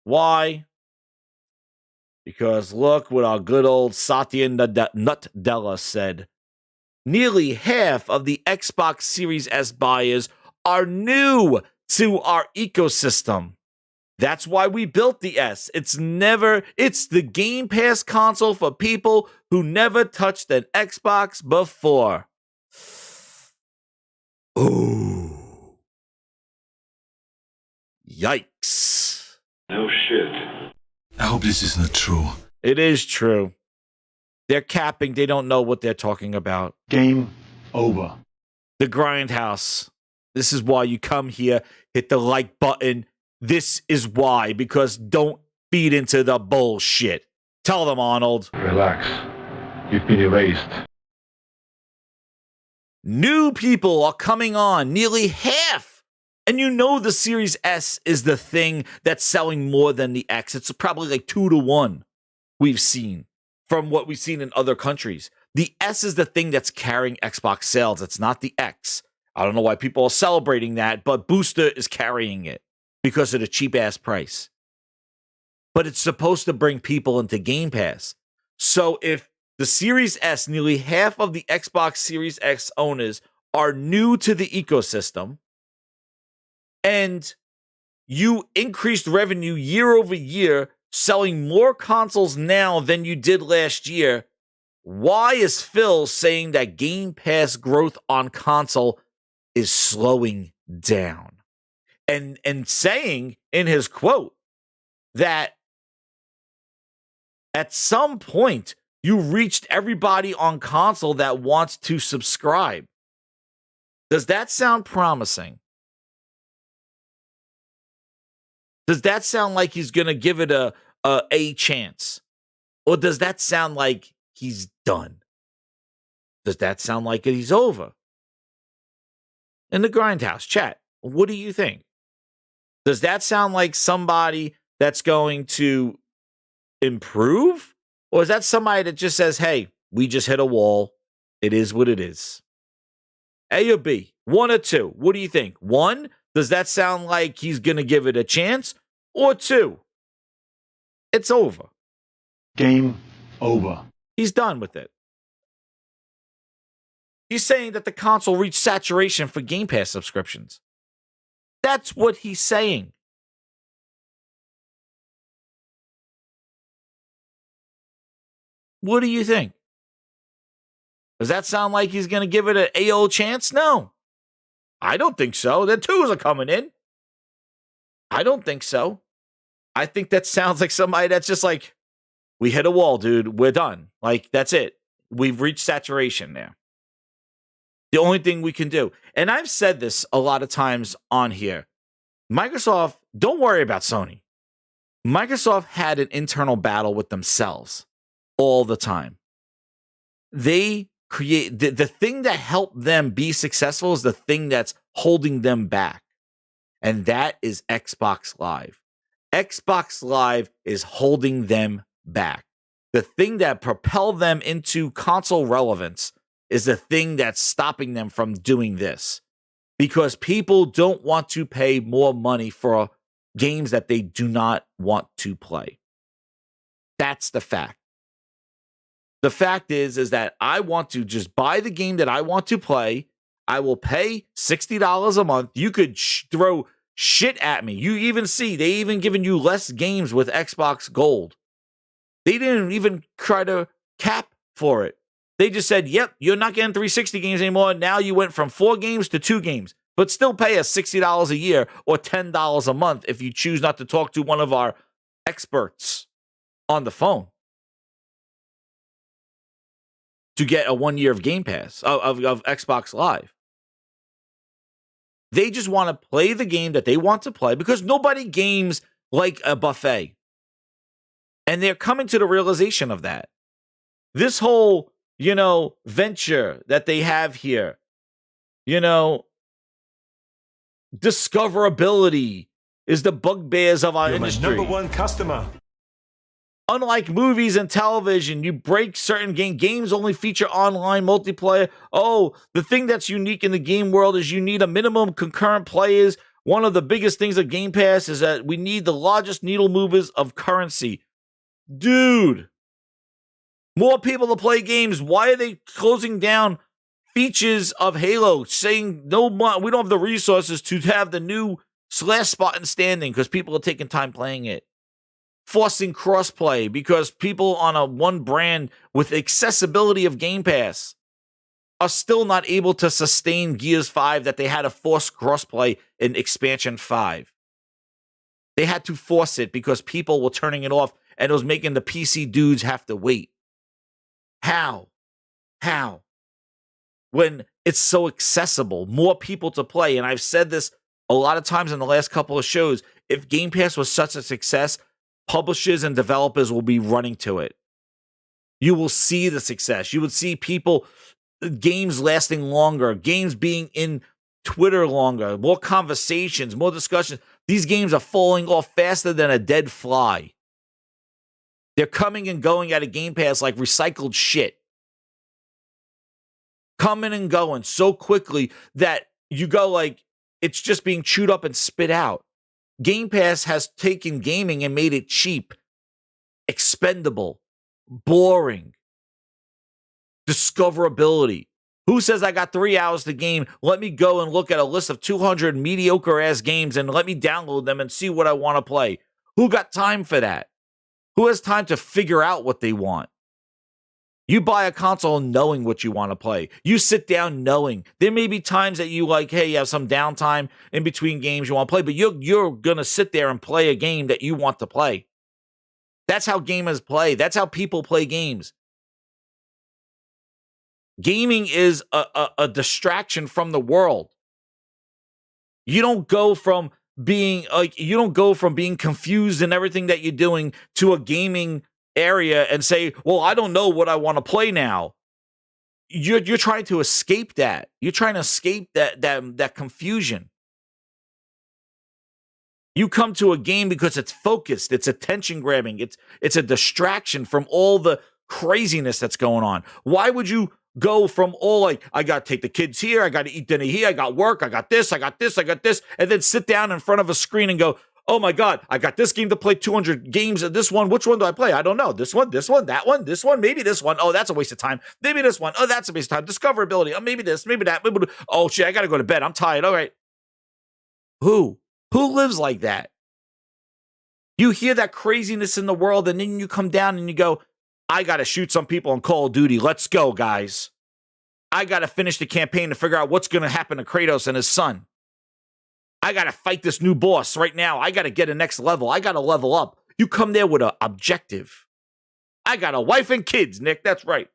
Why? Because look what our good old Satya Nadella said. Nearly half of the Xbox Series S buyers are new to our ecosystem. That's why we built the S. It's the Game Pass console for people who never touched an Xbox before. Ooh. Yikes. No shit. I hope this is not true. It is true. They're capping. They don't know what they're talking about. Game over. The Grindhouse. This is why you come here, hit the like button. This is why, because don't feed into the bullshit. Tell them, Arnold. Relax. You've been erased. New people are coming on, nearly half. And you know the Series S is the thing that's selling more than the X. It's probably like 2-1 we've seen from what we've seen in other countries. The S is the thing that's carrying Xbox sales. It's not the X. I don't know why people are celebrating that, but Booster is carrying it because of the cheap-ass price. But it's supposed to bring people into Game Pass. So if the Series S, nearly half of the Xbox Series X owners are new to the ecosystem, and you increased revenue year over year, selling more consoles now than you did last year, why is Phil saying that Game Pass growth on console is slowing down? And saying in his quote that at some point you reached everybody on console that wants to subscribe. Does that sound promising? Does that sound like he's going to give it a chance? Or does that sound like he's done? Does that sound like he's over? In the Grindhouse chat, what do you think? Does that sound like somebody that's going to improve? Or is that somebody that just says, hey, we just hit a wall. It is what it is. A or B? 1 or 2? What do you think? 1? Does that sound like he's going to give it a chance? Or 2? It's over. Game over. He's done with it. He's saying that the console reached saturation for Game Pass subscriptions. That's what he's saying. What do you think? Does that sound like he's going to give it an AO chance? No. I don't think so. The 2s are coming in. I don't think so. I think that sounds like somebody that's just like, we hit a wall, dude. We're done. Like, that's it. We've reached saturation there. The only thing we can do. And I've said this a lot of times on here. Microsoft, don't worry about Sony. Microsoft had an internal battle with themselves all the time. They create the thing that helped them be successful is the thing that's holding them back. And that is Xbox Live. Xbox Live is holding them back. The thing that propelled them into console relevance is the thing that's stopping them from doing this. Because people don't want to pay more money for games that they do not want to play. That's the fact. The fact is that I want to just buy the game that I want to play. I will pay $60 a month. You could throw shit at me. You even see, they even given you less games with Xbox Gold. They didn't even try to cap for it. They just said, yep, you're not getting 360 games anymore. Now you went from 4 games to 2 games. But still pay us $60 a year or $10 a month if you choose not to talk to one of our experts on the phone to get a 1 year of Game Pass, of Xbox Live. They just want to play the game that they want to play because nobody games like a buffet. And they're coming to the realization of that. This whole, venture that they have here You know, discoverability is the bugbears of our You're industry. my number one customer. Unlike movies and television, you break certain games only feature online multiplayer. Oh, the thing that's unique in the game world is you need a minimum concurrent players. One of the biggest things of Game Pass is that we need the largest needle movers of currency. Dude, more people to play games. Why are they closing down features of Halo, saying no, we don't have the resources to have the new last spot in standing because people are taking time playing it? Forcing crossplay because people on a one brand with accessibility of Game Pass are still not able to sustain Gears 5 that they had to force crossplay in Expansion 5. They had to force it because people were turning it off and it was making the PC dudes have to wait. How? When it's so accessible, more people to play. And I've said this a lot of times in the last couple of shows. If Game Pass was such a success, publishers and developers will be running to it. You will see the success. You would see games lasting longer, games being in Twitter longer, more conversations, more discussions. These games are falling off faster than a dead fly. They're coming and going out of Game Pass like recycled shit. Coming and going so quickly that you go like it's just being chewed up and spit out. Game Pass has taken gaming and made it cheap, expendable, boring, discoverability. Who says I got 3 hours to game? Let me go and look at a list of 200 mediocre-ass games and let me download them and see what I want to play. Who got time for that? Who has time to figure out what they want? You buy a console knowing what you want to play. You sit down knowing. There may be times that you hey, you have some downtime in between games you want to play, but you're going to sit there and play a game that you want to play. That's how gamers play. That's how people play games. Gaming is a distraction from the world. You don't go from being confused in everything that you're doing to a gaming area and say, well, I don't know what I want to play now. You're trying to escape that. You're trying to escape that confusion. You come to a game because it's focused, it's attention grabbing, it's a distraction from all the craziness that's going on. Why would you go from all I got to take the kids here, I got to eat dinner here, I got work, I got this, and then sit down in front of a screen and go, oh my God, I got this game to play, 200 games of this one. Which one do I play? I don't know. This one, that one, this one, maybe this one. Oh, that's a waste of time. Maybe this one. Oh, that's a waste of time. Discoverability. Oh, maybe this, maybe that. Oh, shit, I got to go to bed. I'm tired. All right. Who lives like that? You hear that craziness in the world and then you come down and you go, I got to shoot some people on Call of Duty. Let's go, guys. I got to finish the campaign to figure out what's going to happen to Kratos and his son. I got to fight this new boss right now. I got to get a next level. I got to level up. You come there with an objective. I got a wife and kids, Nick. That's right.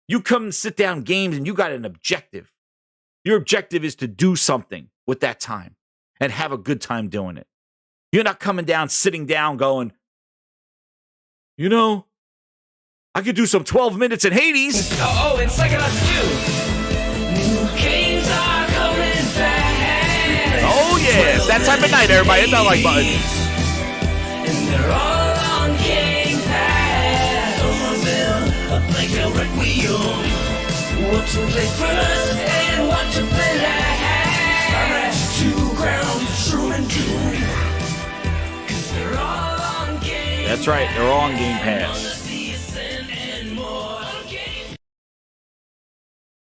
You come and sit down games and you got an objective. Your objective is to do something with that time and have a good time doing it. You're not coming down, sitting down going, I could do some 12 minutes in Hades. Oh, and second us too. New games are coming back. Oh, yeah. It's that time of night, everybody. Hit that like button. And they're all on Game Pass. Somerville, like a requiem. What to play first and what to play last. Scratch to ground, true and doom. 'Cause they're all on Game Pass. That's right. They're all on Game Pass.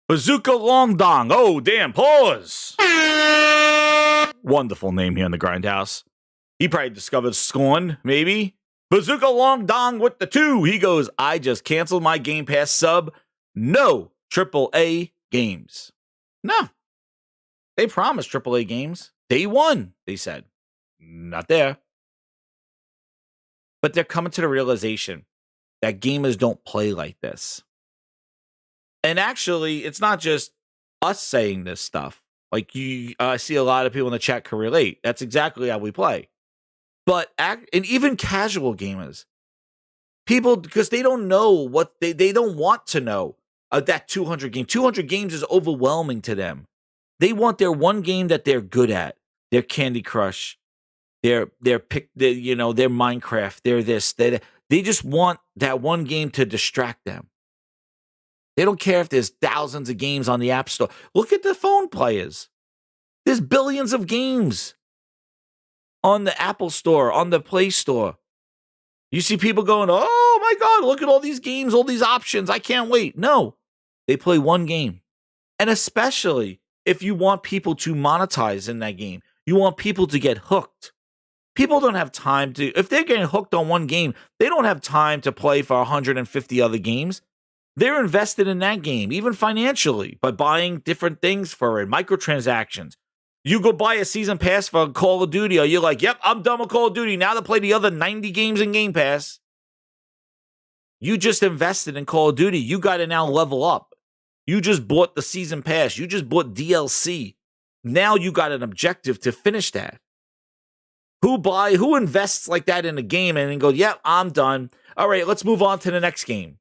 Bazooka Long Dong. Oh, damn. Pause. Wonderful name here in the Grindhouse. He probably discovered Scorn, maybe. Bazooka Long Dong with the 2. He goes, I just canceled my Game Pass sub. No AAA games. No. They promised AAA games. Day 1, they said. Not there. But they're coming to the realization that gamers don't play like this. And actually, it's not just us saying this stuff. Like I see a lot of people in the chat can relate. That's exactly how we play. But and even casual gamers, people, because they don't know what they don't want to know that 200 game. 200 games is overwhelming to them. They want their one game that they're good at. Their Candy Crush, their Minecraft, their this. They just want that one game to distract them. They don't care if there's thousands of games on the App Store. Look at the phone players. There's billions of games on the Apple Store, on the Play Store. You see people going, oh my God, look at all these games, all these options. I can't wait. No, they play one game. And especially if you want people to monetize in that game, you want people to get hooked. People don't have time to, if they're getting hooked on one game, they don't have time to play for 150 other games. They're invested in that game, even financially, by buying different things for it, microtransactions. You go buy a season pass for Call of Duty, or you're like, yep, I'm done with Call of Duty. Now to play the other 90 games in Game Pass. You just invested in Call of Duty. You got to now level up. You just bought the season pass. You just bought DLC. Now you got an objective to finish that. Who invests like that in a game and then goes, yep, I'm done. All right, let's move on to the next game.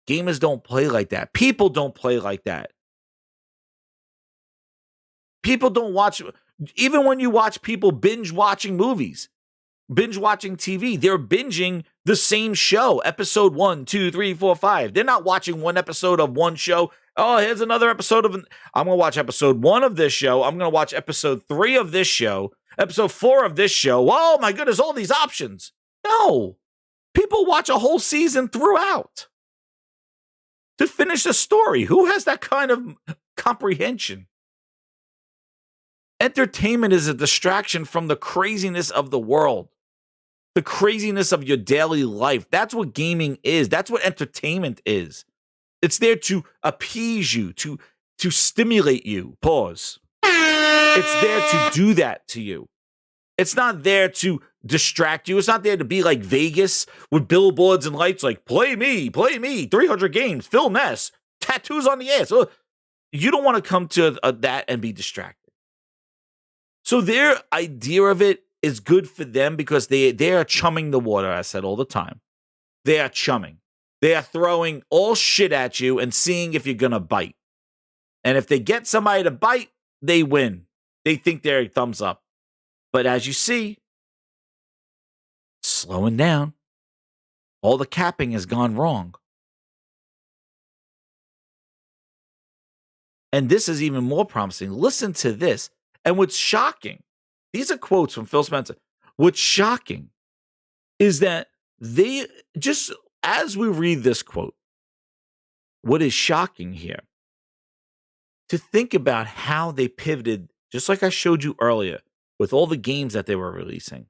Gamers don't play like that. People don't play like that. People don't watch, even when you watch people binge watching movies, binge watching TV, they're binging the same show, episode 1, 2, 3, 4, 5. They're not watching one episode of one show. Oh, here's another episode of, I'm going to watch episode 1 of this show. I'm going to watch episode 3 of this show, episode 4 of this show. Oh my goodness, all these options. No, people watch a whole season throughout to finish the story. Who has that kind of comprehension? Entertainment is a distraction from the craziness of the world, the craziness of your daily life. That's what gaming is. That's what entertainment is. It's there to appease you, to stimulate you. Pause. It's there to do that to you. It's not there to distract you. It's not there to be like Vegas with billboards and lights like, play me, 300 games, Phil Ness, tattoos on the ass. You don't want to come to that and be distracted. So their idea of it is good for them because they are chumming the water, I said all the time. They are chumming. They are throwing all shit at you and seeing if you're going to bite. And if they get somebody to bite, they win. They think they're a thumbs up. But as you see, slowing down. All the capping has gone wrong. And this is even more promising. Listen to this. And what's shocking, these are quotes from Phil Spencer. What's shocking is that they, just as we read this quote, what is shocking here, to think about how they pivoted, just like I showed you earlier, with all the games that they were releasing,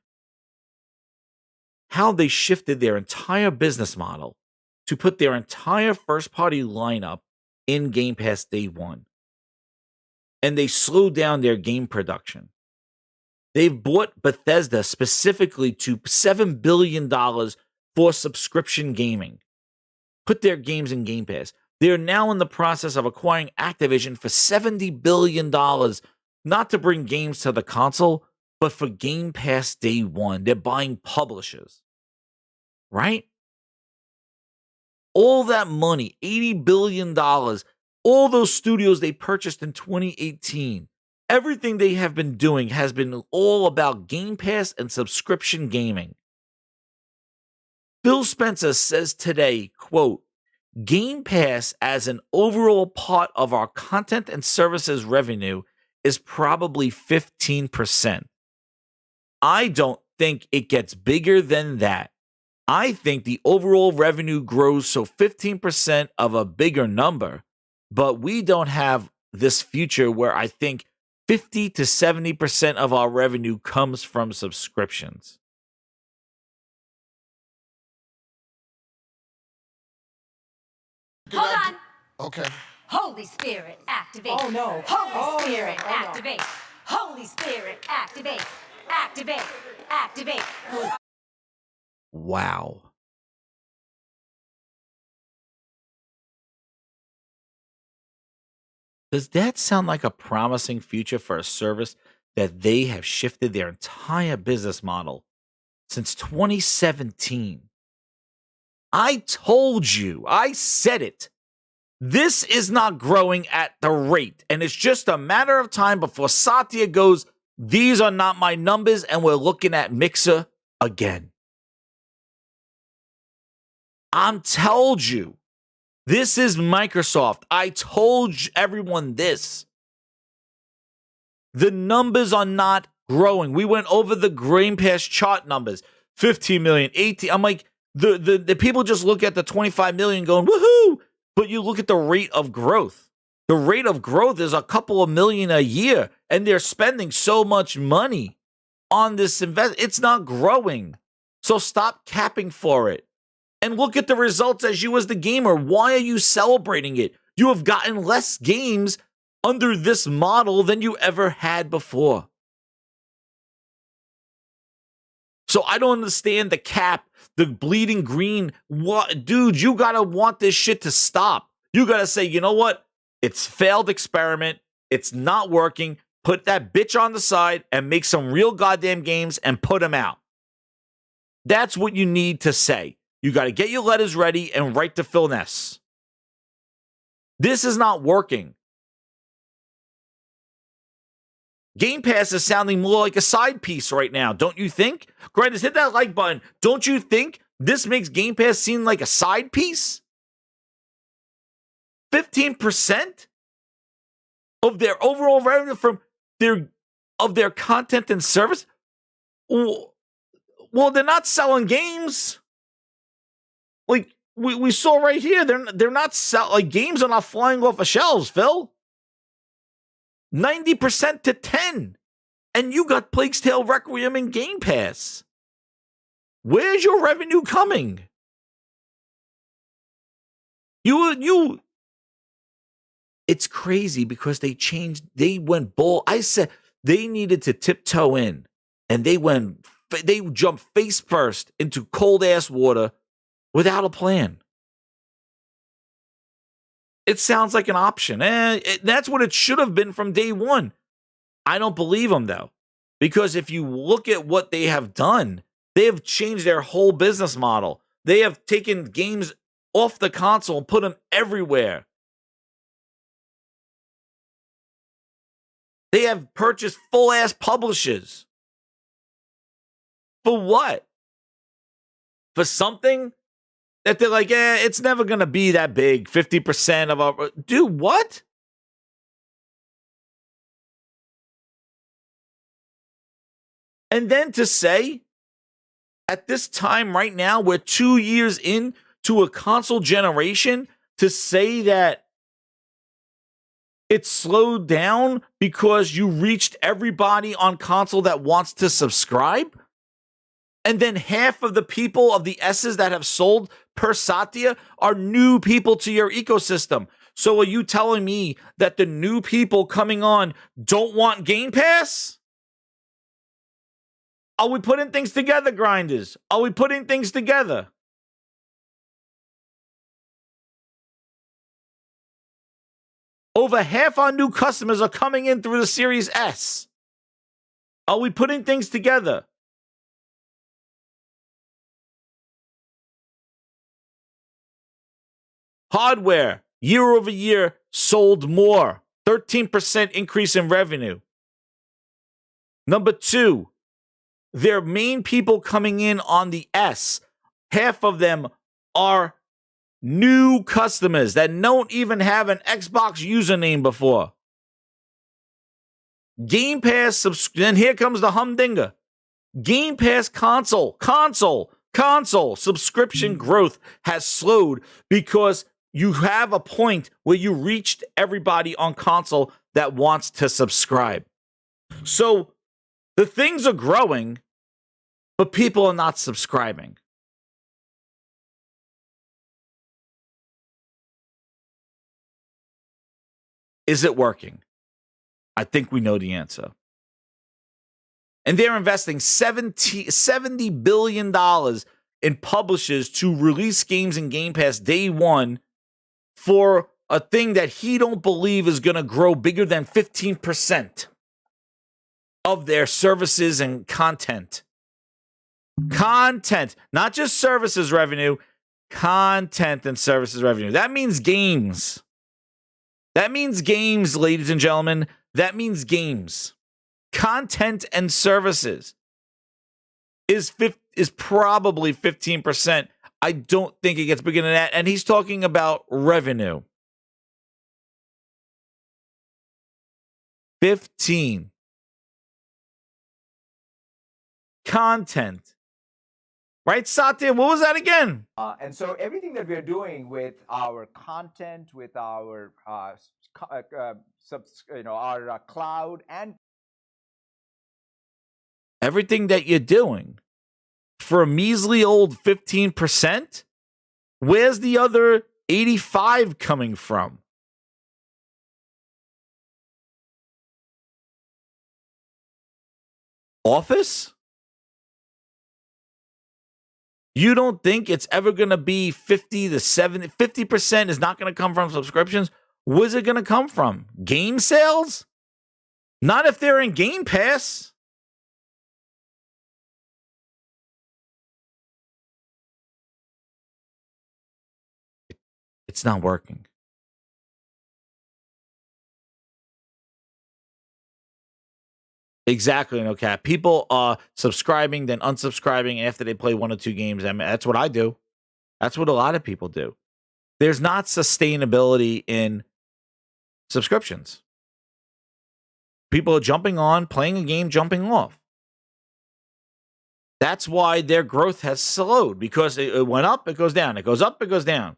how they shifted their entire business model to put their entire first-party lineup in Game Pass day one. And they slowed down their game production. They've bought Bethesda specifically to $7 billion for subscription gaming. Put their games in Game Pass. They're now in the process of acquiring Activision for $70 billion, not to bring games to the console, but for Game Pass day one. They're buying publishers, right? All that money, $80 billion, all those studios they purchased in 2018, everything they have been doing has been all about Game Pass and subscription gaming. Phil Spencer says today, quote, Game Pass as an overall part of our content and services revenue is probably 15%. I don't think it gets bigger than that. I think the overall revenue grows so 15% of a bigger number, but we don't have this future where I think 50 to 70% of our revenue comes from subscriptions. Hold on. Okay. Holy Spirit, activate. Oh, no. Holy Spirit, no. Oh, no. activate. Holy Spirit, activate. Activate. Activate. Wow. Does that sound like a promising future for a service that they have shifted their entire business model since 2017 I told you, I said it. This is not growing at the rate, and it's just a matter of time before Satya goes, these are not my numbers, and we're looking at Mixer again. I'm told you, this is Microsoft. I told everyone this. The numbers are not growing. We went over the Gamepass chart numbers, 15 million, 18. I'm like, the people just look at the 25 million going, woohoo! But you look at the rate of growth. The rate of growth is a couple of million a year, and they're spending so much money on this investment. It's not growing. So stop capping for it. And look at the results as you as the gamer. Why are you celebrating it? You have gotten less games under this model than you ever had before. So I don't understand the cap, the bleeding green. What, dude, you gotta want this shit to stop. You gotta say, you know what? It's failed experiment. It's not working. Put that bitch on the side and make some real goddamn games and put them out. That's what you need to say. You got to get your letters ready and write to Phil Ness. This is not working. Game Pass is sounding more like a side piece right now, don't you think? Grindhouse, hit that like button. Don't you think this makes Game Pass seem like a side piece? 15% of their overall revenue from their content and service? Well, they're not selling games. Like we saw right here, they're not games are not flying off the shelves, Phil. 90% to 10. And you got Plague's Tale Requiem and Game Pass. Where's your revenue coming? It's crazy because they went bold. I said they needed to tiptoe in, and they jumped face first into cold ass water without a plan. It sounds like an option. That's what it should have been from day one. I don't believe them, though, because if you look at what they have done, they have changed their whole business model. They have taken games off the console and put them everywhere. They have purchased full-ass publishers. For what? For something that they're like, it's never going to be that big. 50% of our... Dude, what? And then to say, at this time right now, we're 2 years into a console generation, to say that it slowed down because you reached everybody on console that wants to subscribe? And then half of the people of the S's that have sold per Satya are new people to your ecosystem. So are you telling me that the new people coming on don't want Game Pass? Are we putting things together, grinders? Are we putting things together? Over half our new customers are coming in through the Series S. Are we putting things together? Hardware, year over year, sold more. 13% increase in revenue. Number two, their main people coming in on the S, half of them are new customers that don't even have an Xbox username before. Game Pass, and here comes the humdinger. Game Pass console subscription growth has slowed because you have a point where you reached everybody on console that wants to subscribe. So the things are growing, but people are not subscribing. Is it working? I think we know the answer. And they're investing $70 billion in publishers to release games in Game Pass day one for a thing that he don't believe is going to grow bigger than 15% of their services and content. Content, not just services revenue, Content and services revenue. That means games. That means games, ladies and gentlemen. That means games. Content and services is probably 15%. I don't think it gets bigger than that. And he's talking about revenue. 15. Content. Right, Satya? What was that again? And so everything that we're doing with our content, with our our cloud, and everything that you're doing for a measly old 15%, where's the other 85 coming from? Office? You don't think it's ever going to be 50 to 70? 50% is not going to come from subscriptions. Where's it going to come from? Game sales? Not if they're in Game Pass. It's not working. Exactly, no cap. People are subscribing, then unsubscribing after they play 1 or 2 games. I mean, that's what I do. That's what a lot of people do. There's not sustainability in subscriptions. People are jumping on, playing a game, jumping off. That's why their growth has slowed, because it went up, it goes down. It goes up, it goes down.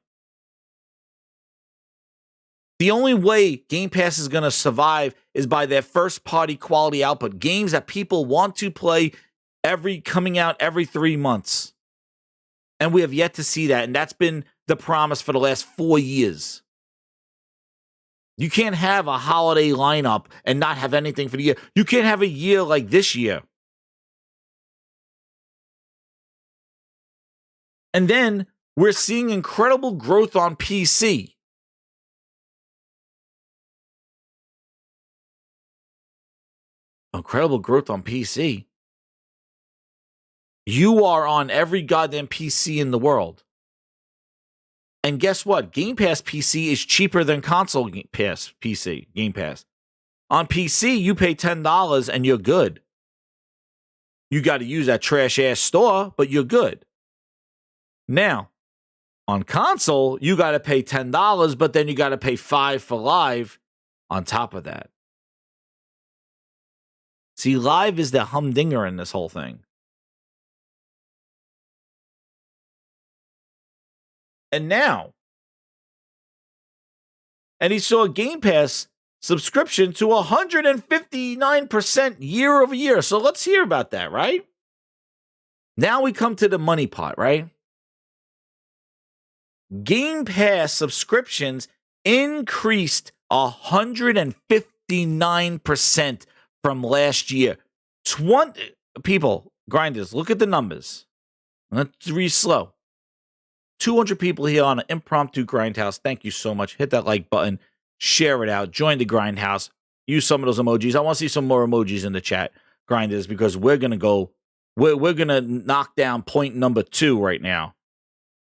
The only way Game Pass is going to survive is by their first-party quality output. Games that people want to play coming out every 3 months. And we have yet to see that. And that's been the promise for the last 4 years. You can't have a holiday lineup and not have anything for the year. You can't have a year like this year. And then we're seeing incredible growth on PC. Incredible growth on PC. You are on every goddamn PC in the world. And guess what? Game Pass PC is cheaper than console Pass PC, Game Pass. On PC, you pay $10 and you're good. You got to use that trash-ass store, but you're good. Now, on console, you got to pay $10, but then you got to pay $5 for live on top of that. See, live is the humdinger in this whole thing. And now, and he saw Game Pass subscription to 159% year over year. So let's hear about that, right? Now we come to the money pot, right? Game Pass subscriptions increased 159% from last year. 20 people, grinders, look at the numbers. Let's read slow. 200 people here on an impromptu Grindhouse. Thank you so much. Hit that like button. Share it out. Join the Grindhouse. Use some of those emojis. I want to see some more emojis in the chat, grinders, because we're going to go. We're going to knock down point number 2 right now.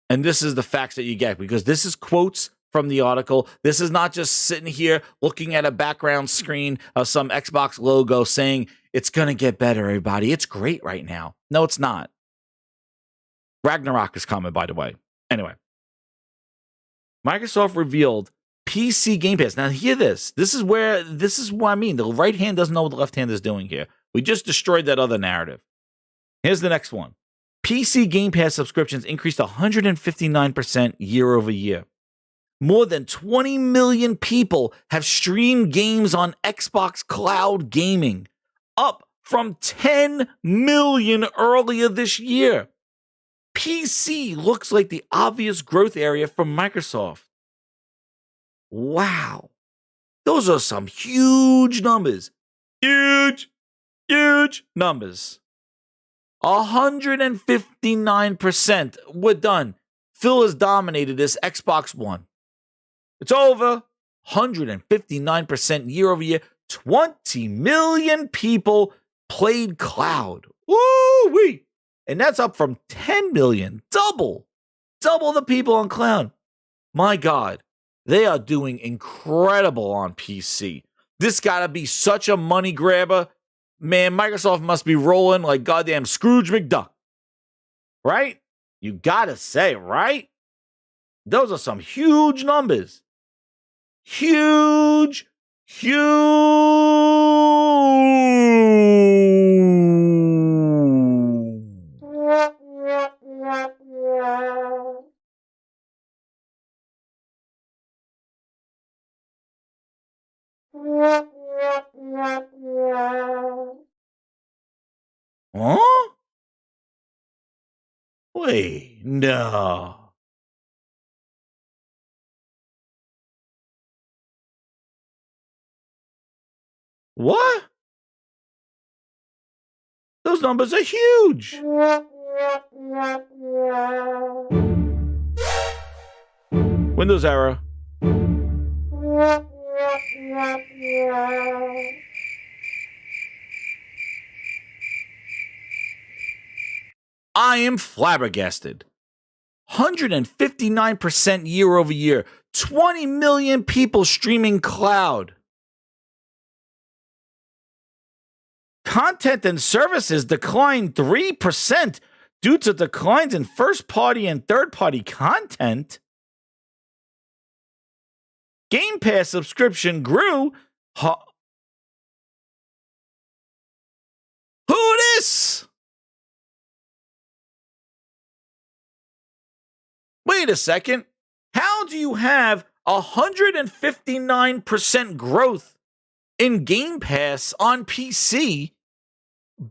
And this is the facts that you get, because this is quotes from the article. This is not just sitting here looking at a background screen of some Xbox logo saying it's going to get better, everybody. It's great right now. No, it's not. Ragnarok is coming, by the way. Anyway, Microsoft revealed PC Game Pass. Now, hear this. This is what I mean. The right hand doesn't know what the left hand is doing here. We just destroyed that other narrative. Here's the next one. PC Game Pass subscriptions increased 159% year over year. More than 20 million people have streamed games on Xbox Cloud Gaming, up from 10 million earlier this year. PC looks like the obvious growth area for Microsoft. Wow. Those are some huge numbers. Huge numbers. 159%. We're done. Phil has dominated this Xbox One. It's over. 159% year over year. 20 million people played cloud. Woo-wee. And that's up from 10 million. Double. Double the people on cloud. My God, they are doing incredible on PC. This got to be such a money grabber. Man, Microsoft must be rolling like goddamn Scrooge McDuck. Right? You got to say, right? Those are some huge numbers. Huge. Huh? Wait, no. What? Those numbers are huge. Windows error. I am flabbergasted. 159% year over year. 20 million people streaming cloud. Content and services declined 3% due to declines in first-party and third-party content. Game Pass subscription grew. Who this? Wait a second. How do you have 159% growth in Game Pass on PC,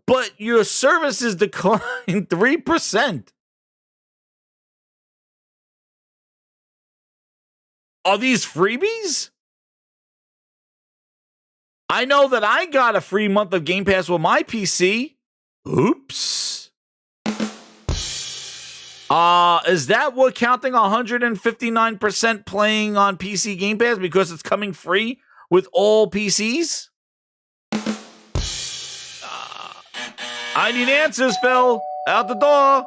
but your services declined 3%? Are these freebies? I know that I got a free month of Game Pass with my PC. Oops. Is that what counting 159% playing on PC Game Pass because it's coming free with all PCs? I need answers, Phil. Out the door.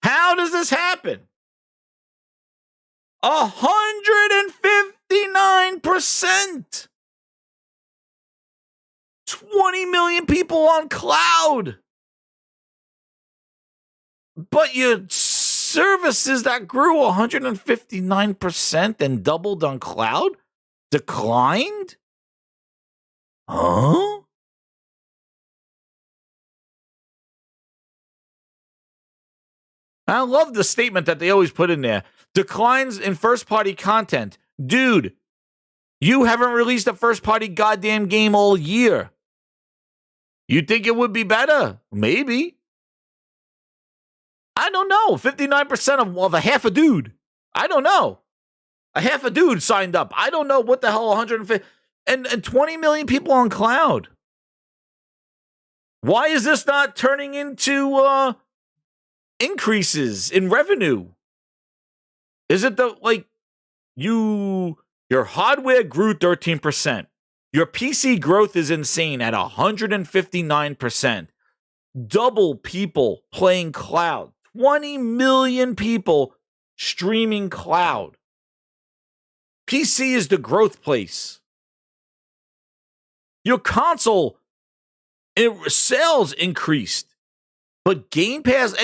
How does this happen? 159%. 20 million people on cloud. But your services that grew 159% and doubled on cloud declined? Huh? I love the statement that they always put in there. Declines in first-party content. Dude, you haven't released a first-party goddamn game all year. You think it would be better? Maybe. I don't know. 59% of a half a dude. I don't know. A half a dude signed up. I don't know what the hell 150 and 20 million people on cloud. Why is this not turning into increases in revenue? Is it your hardware grew 13%. Your PC growth is insane at 159%. Double people playing cloud. 20 million people streaming cloud. PC is the growth place. Your console sales increased, but Game Pass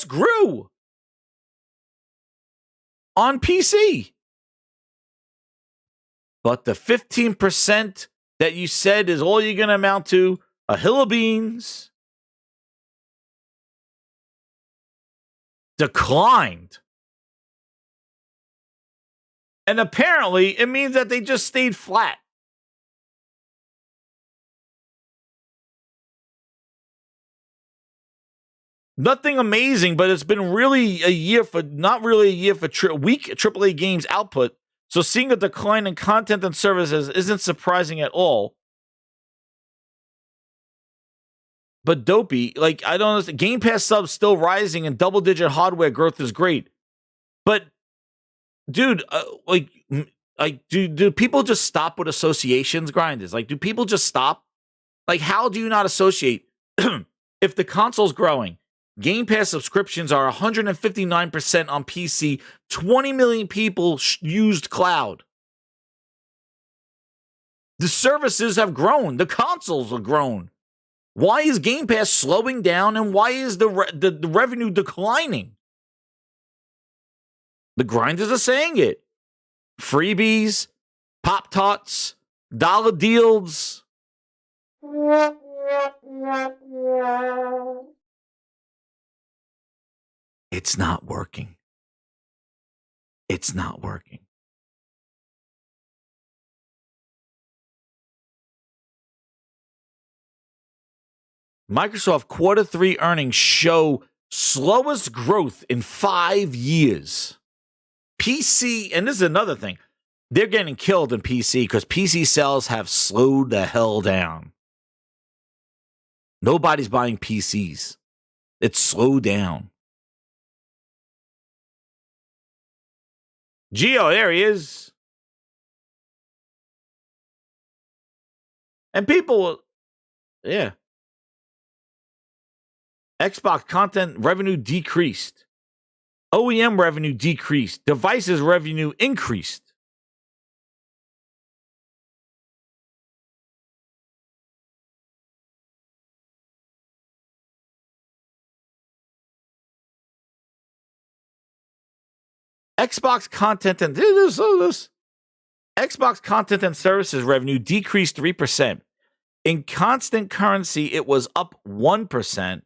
grew on PC. But the 15% that you said is all you're going to amount to, a hill of beans, declined. And apparently, it means that they just stayed flat. Nothing amazing, but it's been really a year for, not really a year for weak AAA games output. So seeing a decline in content and services isn't surprising at all. But dopey, I don't understand. Game Pass subs still rising and double-digit hardware growth is great. But, dude, do people just stop with associations, grinders? Do people just stop? How do you not associate if the console's growing, Game Pass subscriptions are 159% on PC. 20 million people used cloud. The services have grown. The consoles have grown. Why is Game Pass slowing down, and why is the revenue declining? The grinders are saying it. Freebies, Pop-Tarts, dollar deals. It's not working. It's not working. Microsoft Q3 earnings show slowest growth in 5 years. PC, and this is another thing, they're getting killed in PC because PC sales have slowed the hell down. Nobody's buying PCs. It's slowed down. Geo, there he is. And people, yeah. Xbox content revenue decreased. OEM revenue decreased. Devices revenue increased. Xbox content and Xbox content and services revenue decreased 3%. In constant currency, it was up 1%.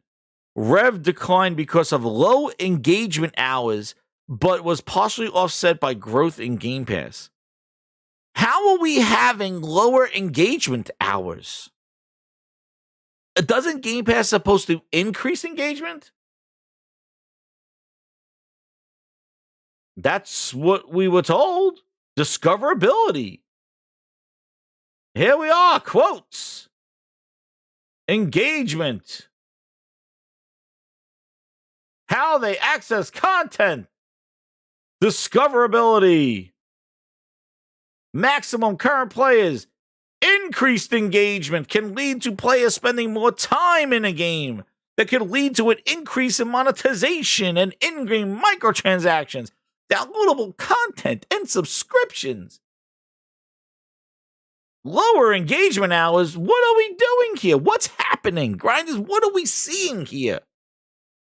Rev declined because of low engagement hours, but was partially offset by growth in Game Pass. How are we having lower engagement hours? Doesn't Game Pass supposed to increase engagement? That's what we were told. Discoverability. Here we are, quotes. Engagement. How they access content. Discoverability. Maximum current players. Increased engagement can lead to players spending more time in a game. That can lead to an increase in monetization and in-game microtransactions, downloadable content, and subscriptions. Lower engagement hours. What are we doing here? What's happening? Grinders, what are we seeing here?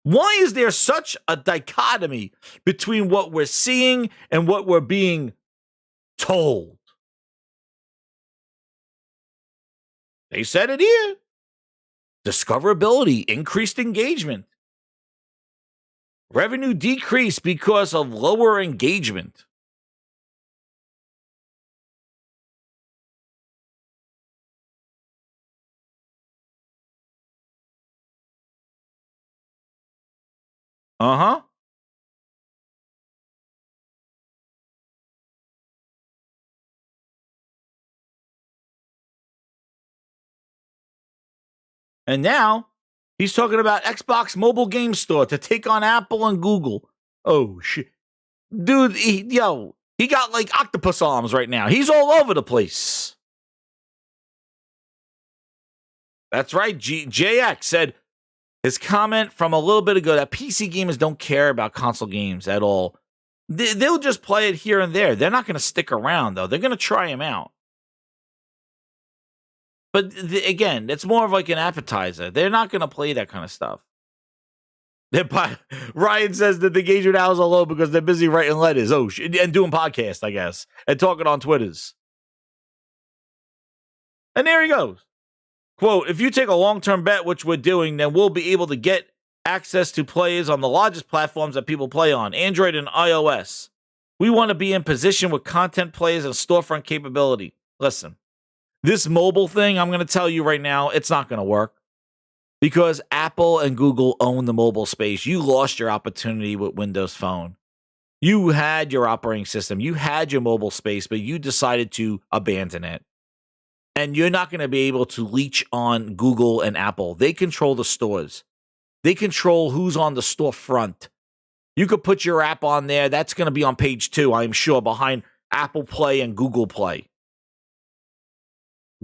Why is there such a dichotomy between what we're seeing and what we're being told? They said it here. Discoverability, increased engagement. Revenue decreased because of lower engagement. Uh-huh. And now he's talking about Xbox Mobile Game Store to take on Apple and Google. Oh, shit. Dude, he got like octopus arms right now. He's all over the place. That's right. JX said his comment from a little bit ago that PC gamers don't care about console games at all. They'll just play it here and there. They're not going to stick around, though. They're going to try them out. But again, it's more of like an appetizer. They're not going to play that kind of stuff. Ryan says that the engagement hours are low because they're busy writing letters. Oh, and doing podcasts, I guess, and talking on Twitters. And there he goes. Quote, if you take a long-term bet, which we're doing, then we'll be able to get access to players on the largest platforms that people play on, Android and iOS. We want to be in position with content players and storefront capability. Listen. This mobile thing, I'm going to tell you right now, it's not going to work because Apple and Google own the mobile space. You lost your opportunity with Windows Phone. You had your operating system. You had your mobile space, but you decided to abandon it. And you're not going to be able to leech on Google and Apple. They control the stores. They control who's on the storefront. You could put your app on there. That's going to be on page 2, I'm sure, behind Apple Play and Google Play.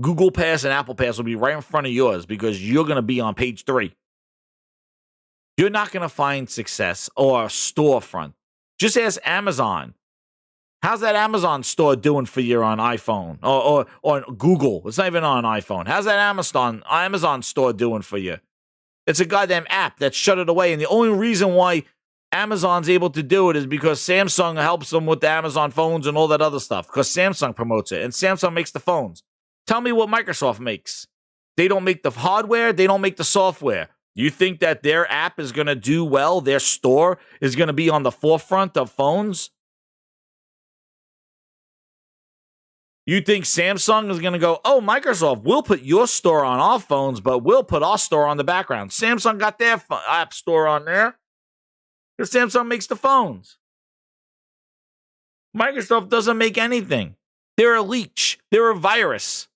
Google Pass and Apple Pass will be right in front of yours because you're going to be on page 3. You're not going to find success or a storefront. Just ask Amazon. How's that Amazon store doing for you on iPhone or Google? It's not even on iPhone. How's that Amazon store doing for you? It's a goddamn app that shut it away. And the only reason why Amazon's able to do it is because Samsung helps them with the Amazon phones and all that other stuff, because Samsung promotes it and Samsung makes the phones. Tell me what Microsoft makes. They don't make the hardware. They don't make the software. You think that their app is going to do well? Their store is going to be on the forefront of phones? You think Samsung is going to go, oh, Microsoft, we'll put your store on our phones, but we'll put our store on the background. Samsung got their app store on there because Samsung makes the phones. Microsoft doesn't make anything. They're a leech. They're a virus.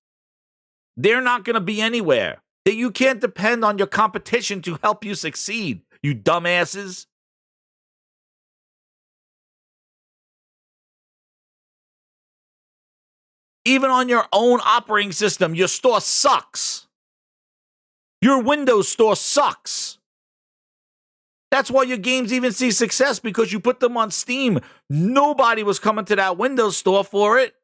They're not going to be anywhere. That you can't depend on your competition to help you succeed, you dumbasses. Even on your own operating system, your store sucks. Your Windows store sucks. That's why your games even see success, because you put them on Steam. Nobody was coming to that Windows store for it.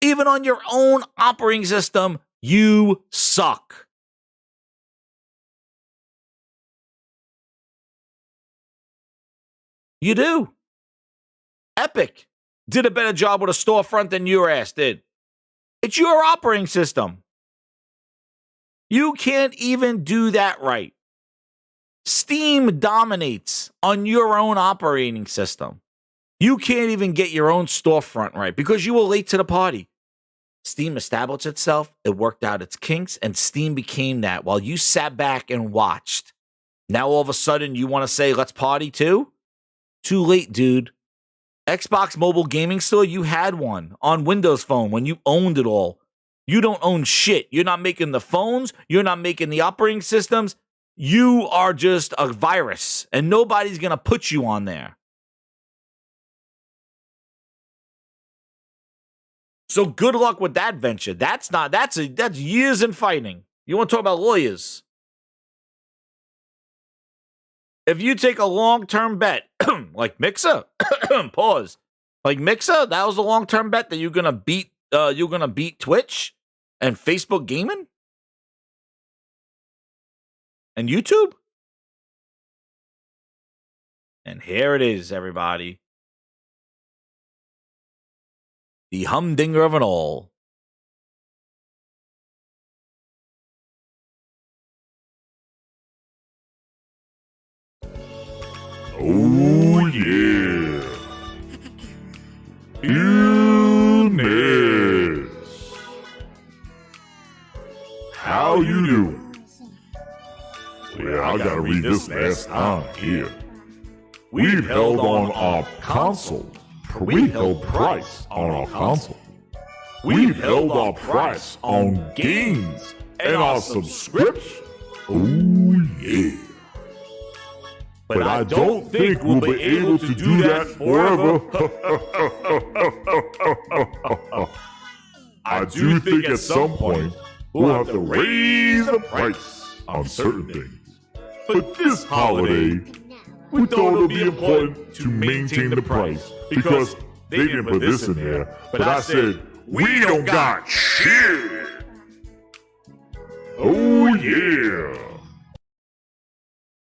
Even on your own operating system, you suck. You do. Epic did a better job with a storefront than your ass did. It's your operating system. You can't even do that right. Steam dominates on your own operating system. You can't even get your own storefront right because you were late to the party. Steam established itself, it worked out its kinks, and Steam became that while you sat back and watched. Now all of a sudden you want to say, let's party too? Too late, dude. Xbox Mobile Gaming Store, you had one on Windows Phone when you owned it all. You don't own shit. You're not making the phones. You're not making the operating systems. You are just a virus, and nobody's going to put you on there. So good luck with that venture. That's years in fighting. You want to talk about lawyers? If you take a long-term bet, like Mixer, pause, like Mixer, that was a long-term bet that you're gonna beat Twitch and Facebook Gaming and YouTube. And here it is, everybody. The humdinger of it all. Oh yeah. Illness. How you doing? Well, I gotta read this last time here. We've held on our console. We held price on our console. We've held our price on games and our subscription. Oh yeah. But I don't think we'll be able to do that forever. I do think at some point we'll have to raise the price on certain things. But this holiday, we thought it would be important to maintain the price because they didn't put this in there. But I said, we don't got shit. Oh yeah.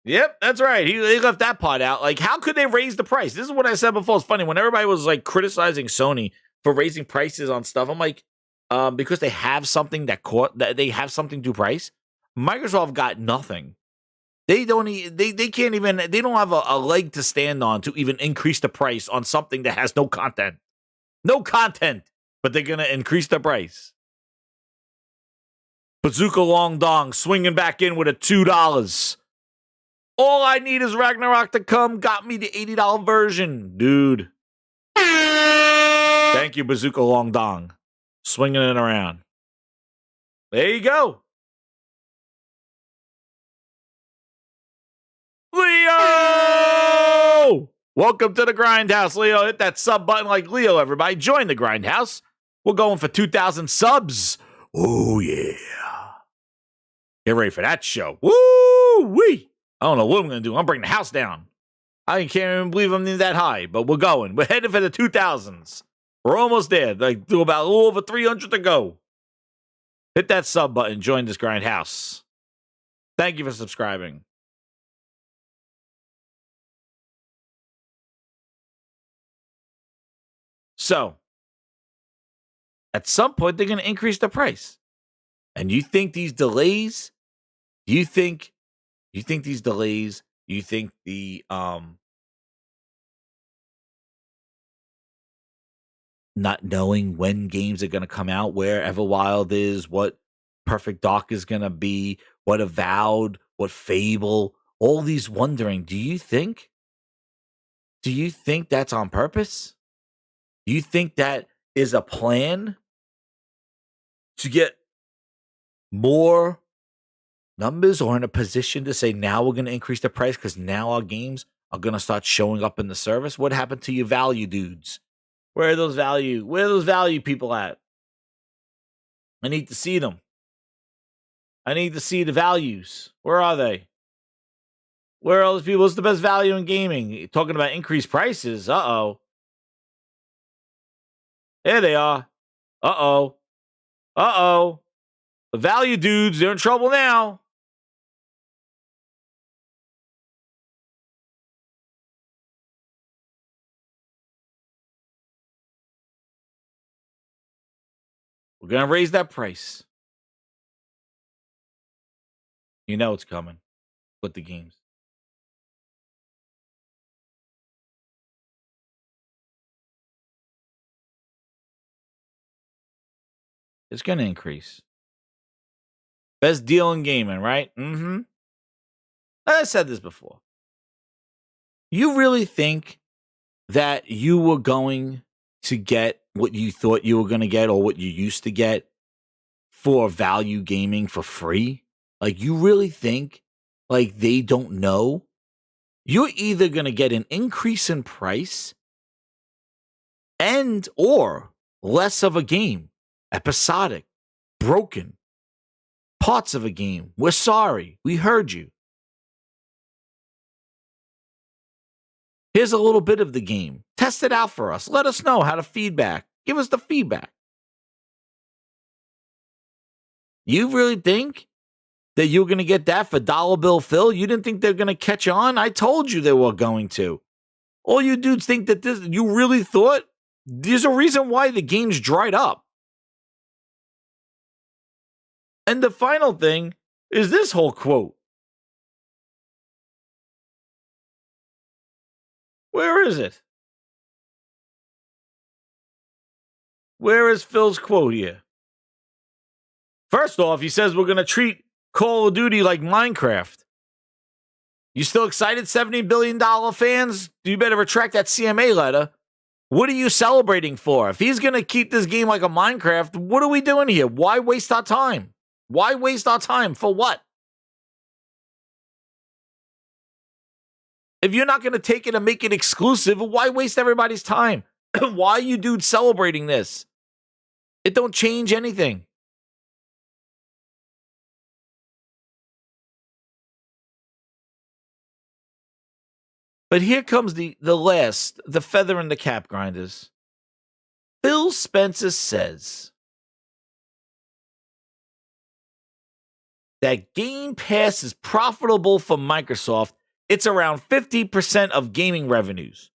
Yep, that's right. He left that part out. Like, how could they raise the price? This is what I said before. It's funny when everybody was like criticizing Sony for raising prices on stuff. I'm like, because they have something that they have something to price. Microsoft got nothing. They don't have a leg to stand on to even increase the price on something that has no content. No content, but they're gonna increase the price. Bazooka Long Dong swinging back in with a $2. All I need is Ragnarok to come. Got me the $80 version, dude. Thank you, Bazooka Long Dong. Swinging it around. There you go. Leo! Welcome to the Grindhouse, Leo. Hit that sub button like Leo, everybody. Join the Grindhouse. We're going for 2,000 subs. Oh, yeah. Get ready for that show. Woo-wee. I don't know what I'm going to do. I'm bringing the house down. I can't even believe I'm that high, but we're going. We're heading for the 2000s. We're almost there. Like, do about a little over 300 to go. Hit that sub button. Join this Grindhouse. Thank you for subscribing. So, at some point, they're going to increase the price. And you think these delays, you think these delays, you think the not knowing when games are going to come out, where Everwild is, what Perfect Dark is going to be, what Avowed, what Fable, all these wondering, do you think that's on purpose? Do you think that is a plan to get more numbers, or in a position to say, now we're going to increase the price because now our games are going to start showing up in the service? What happened to your value dudes? Where are those value people at? I need to see them. I need to see the values. Where are they? Where are all those people? What's the best value in gaming? You're talking about increased prices. Uh-oh. There they are. Uh-oh. Uh-oh. The value dudes, they're in trouble now. We're going to raise that price. You know it's coming with the games. It's going to increase. Best deal in gaming, right? Mm-hmm. I said this before. You really think that you were going to get what you thought you were going to get, or what you used to get for value gaming for free? Like, you really think like they don't know? You're either going to get an increase in price and or less of a game, episodic, broken, parts of a game. We're sorry. We heard you. Here's a little bit of the game. Test it out for us. Let us know how to feedback. Give us the feedback. You really think that you're going to get that for Dollar Bill Phil? You didn't think they're going to catch on? I told you they were going to. All you dudes think that this, you really thought? There's a reason why the game's dried up. And the final thing is this whole quote. Where is it? Where is Phil's quote here? First off, he says we're going to treat Call of Duty like Minecraft. You still excited, $70 billion fans? You better retract that CMA letter. What are you celebrating for? If he's going to keep this game like a Minecraft, what are we doing here? Why waste our time? Why waste our time? For what? If you're not going to take it and make it exclusive, why waste everybody's time? Why are you dudes celebrating this? It don't change anything. But here comes the feather in the cap, grinders. Phil Spencer says that Game Pass is profitable for Microsoft. It's around 50% of gaming revenues.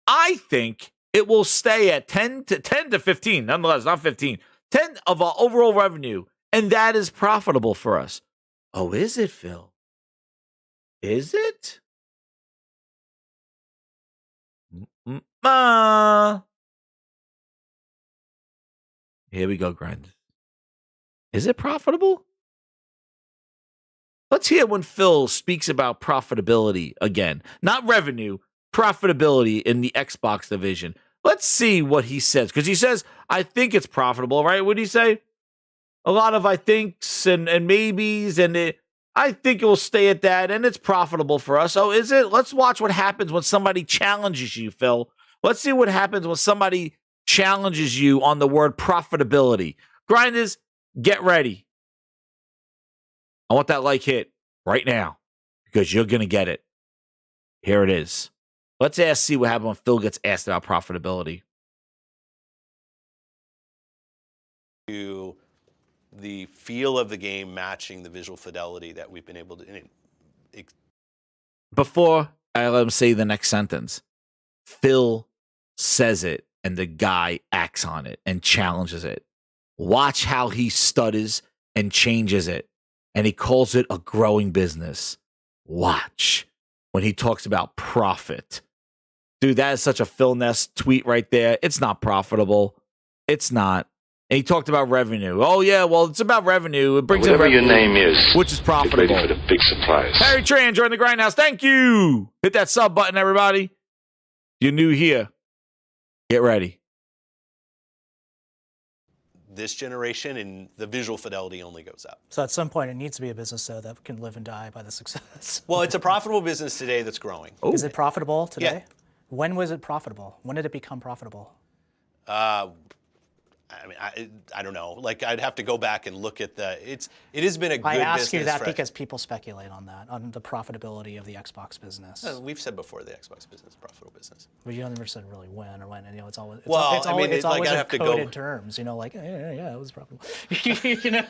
I think it will stay at 10 to 15, nonetheless, not 15. 10 of our overall revenue, and that is profitable for us. Oh, is it, Phil? Is it? Here we go, grind. Is it profitable? Let's hear when Phil speaks about profitability again. Not revenue, profitability in the Xbox division. Let's see what he says. Because he says, I think it's profitable, right? What did he say? A lot of I thinks and maybes, and I think it will stay at that, and it's profitable for us. Oh, is it? Let's watch what happens when somebody challenges you, Phil. Let's see what happens when somebody challenges you on the word profitability. Grinders, get ready. I want that like hit. right now because you're going to get it. Here it is. Let's see what happened when Phil gets asked about profitability. To the feel of the game matching the visual fidelity that we've been able to. Before I let him say the next sentence, Phil says it and the guy acts on it and challenges it. Watch how he stutters and changes it. And he calls it a growing business. Watch when he talks about profit. Dude, that is such a Phil Ness tweet right there. It's not profitable. It's not. And he talked about revenue. Oh, yeah, well, it's about revenue. It brings Whatever in revenue, your name is, which is profitable. get ready for the big surprise. Harry Tran joined the Grindhouse. Thank you. Hit that sub button, everybody. You're new here. Get ready. This generation and the visual fidelity only goes up. So at some point, it needs to be a business though that can live and die by the success. Well, it's a profitable business today that's growing. Ooh. Is it profitable today? Yeah. When was it profitable? When did it become profitable? I mean, I don't know. Like, I'd have to go back and look at it has been a good business. I ask you that because people speculate on that, on the profitability of the Xbox business. We've said before the Xbox business is a profitable business. But you never said really when or when. And, you know, it's always I'd have to coded terms. You know, like yeah, it was profitable. You know.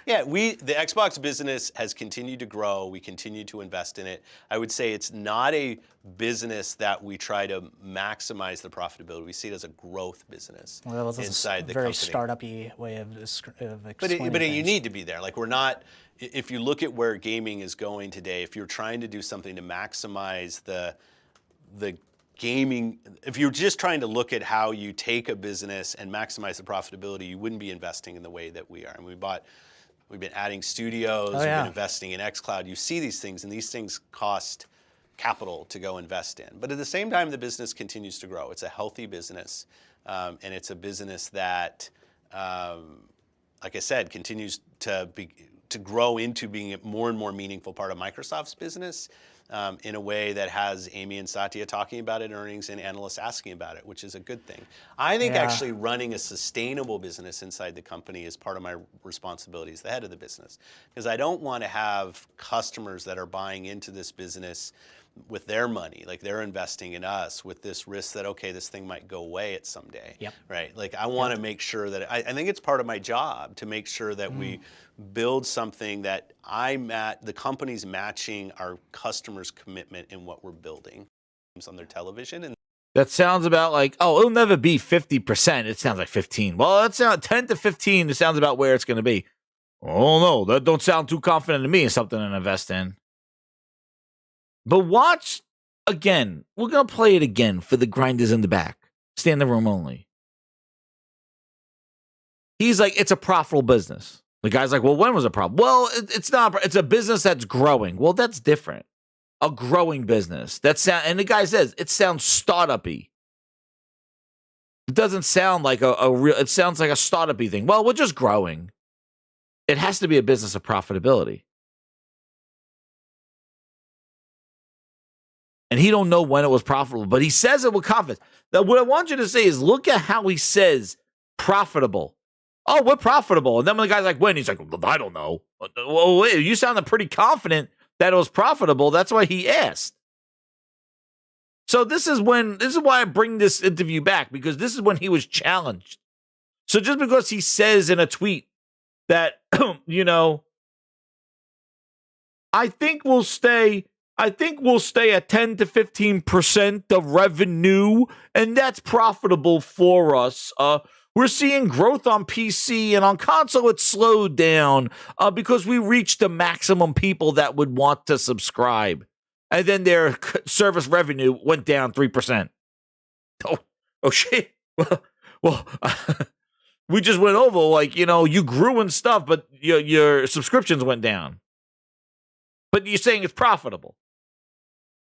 Yeah, the Xbox business has continued to grow. We continue to invest in it. I would say it's not a business that we try to maximize the profitability. We see it as a growth business inside the company. Very startup-y way of explaining But things. you need to be there. Like, we're not. If you look at where gaming is going today, if you're trying to do something to maximize the gaming, if you're just trying to look at how you take a business and maximize the profitability, you wouldn't be investing in the way that we are. And we've been adding studios, we've been investing in xCloud. You see these things, and these things cost capital to go invest in. But at the same time, the business continues to grow. It's a healthy business, and it's a business that, like I said, continues to grow into being a more and more meaningful part of Microsoft's business. In a way that has Amy and Satya talking about it in earnings and analysts asking about it, which is a good thing. I think actually running a sustainable business inside the company is part of my responsibility as the head of the business. Because I don't want to have customers that are buying into this business with their money, like they're investing in us with this risk that, okay, this thing might go away at some day, right? Like, I want to make sure that, I think it's part of my job to make sure that we build something that the company's matching our customers' commitment in what we're building on their television. And that sounds about like, oh, it'll never be 50%. It sounds like 15. Well, that sounds 10 to 15. It sounds about where it's going to be. Oh, no, that don't sound too confident to me. It's something to invest in. But watch again. We're going to play it again for the grinders in the back. Stay in the room only. He's like, it's a profitable business. The guy's like, well, when was it profitable? Well, it's not. It's a business that's growing. Well, that's different. A growing business. And the guy says, it sounds startup-y. It doesn't sound like a real, it sounds like a startup-y thing. Well, we're just growing. It has to be a business of profitability. And he don't know when it was profitable, but he says it with confidence. Now, what I want you to say is look at how he says profitable. Oh, we're profitable. And then when the guy's like, when? He's like, well, I don't know. Well, wait, you sounded pretty confident that it was profitable. That's why he asked. So this is why I bring this interview back, because this is when he was challenged. So just because he says in a tweet that, you know, I think we'll stay at 10 to 15% of revenue, and that's profitable for us. We're seeing growth on PC, and on console it slowed down because we reached the maximum people that would want to subscribe. And then their service revenue went down 3%. Oh shit. Well, we just went over, like, you know, you grew and stuff, but your subscriptions went down. But you're saying it's profitable.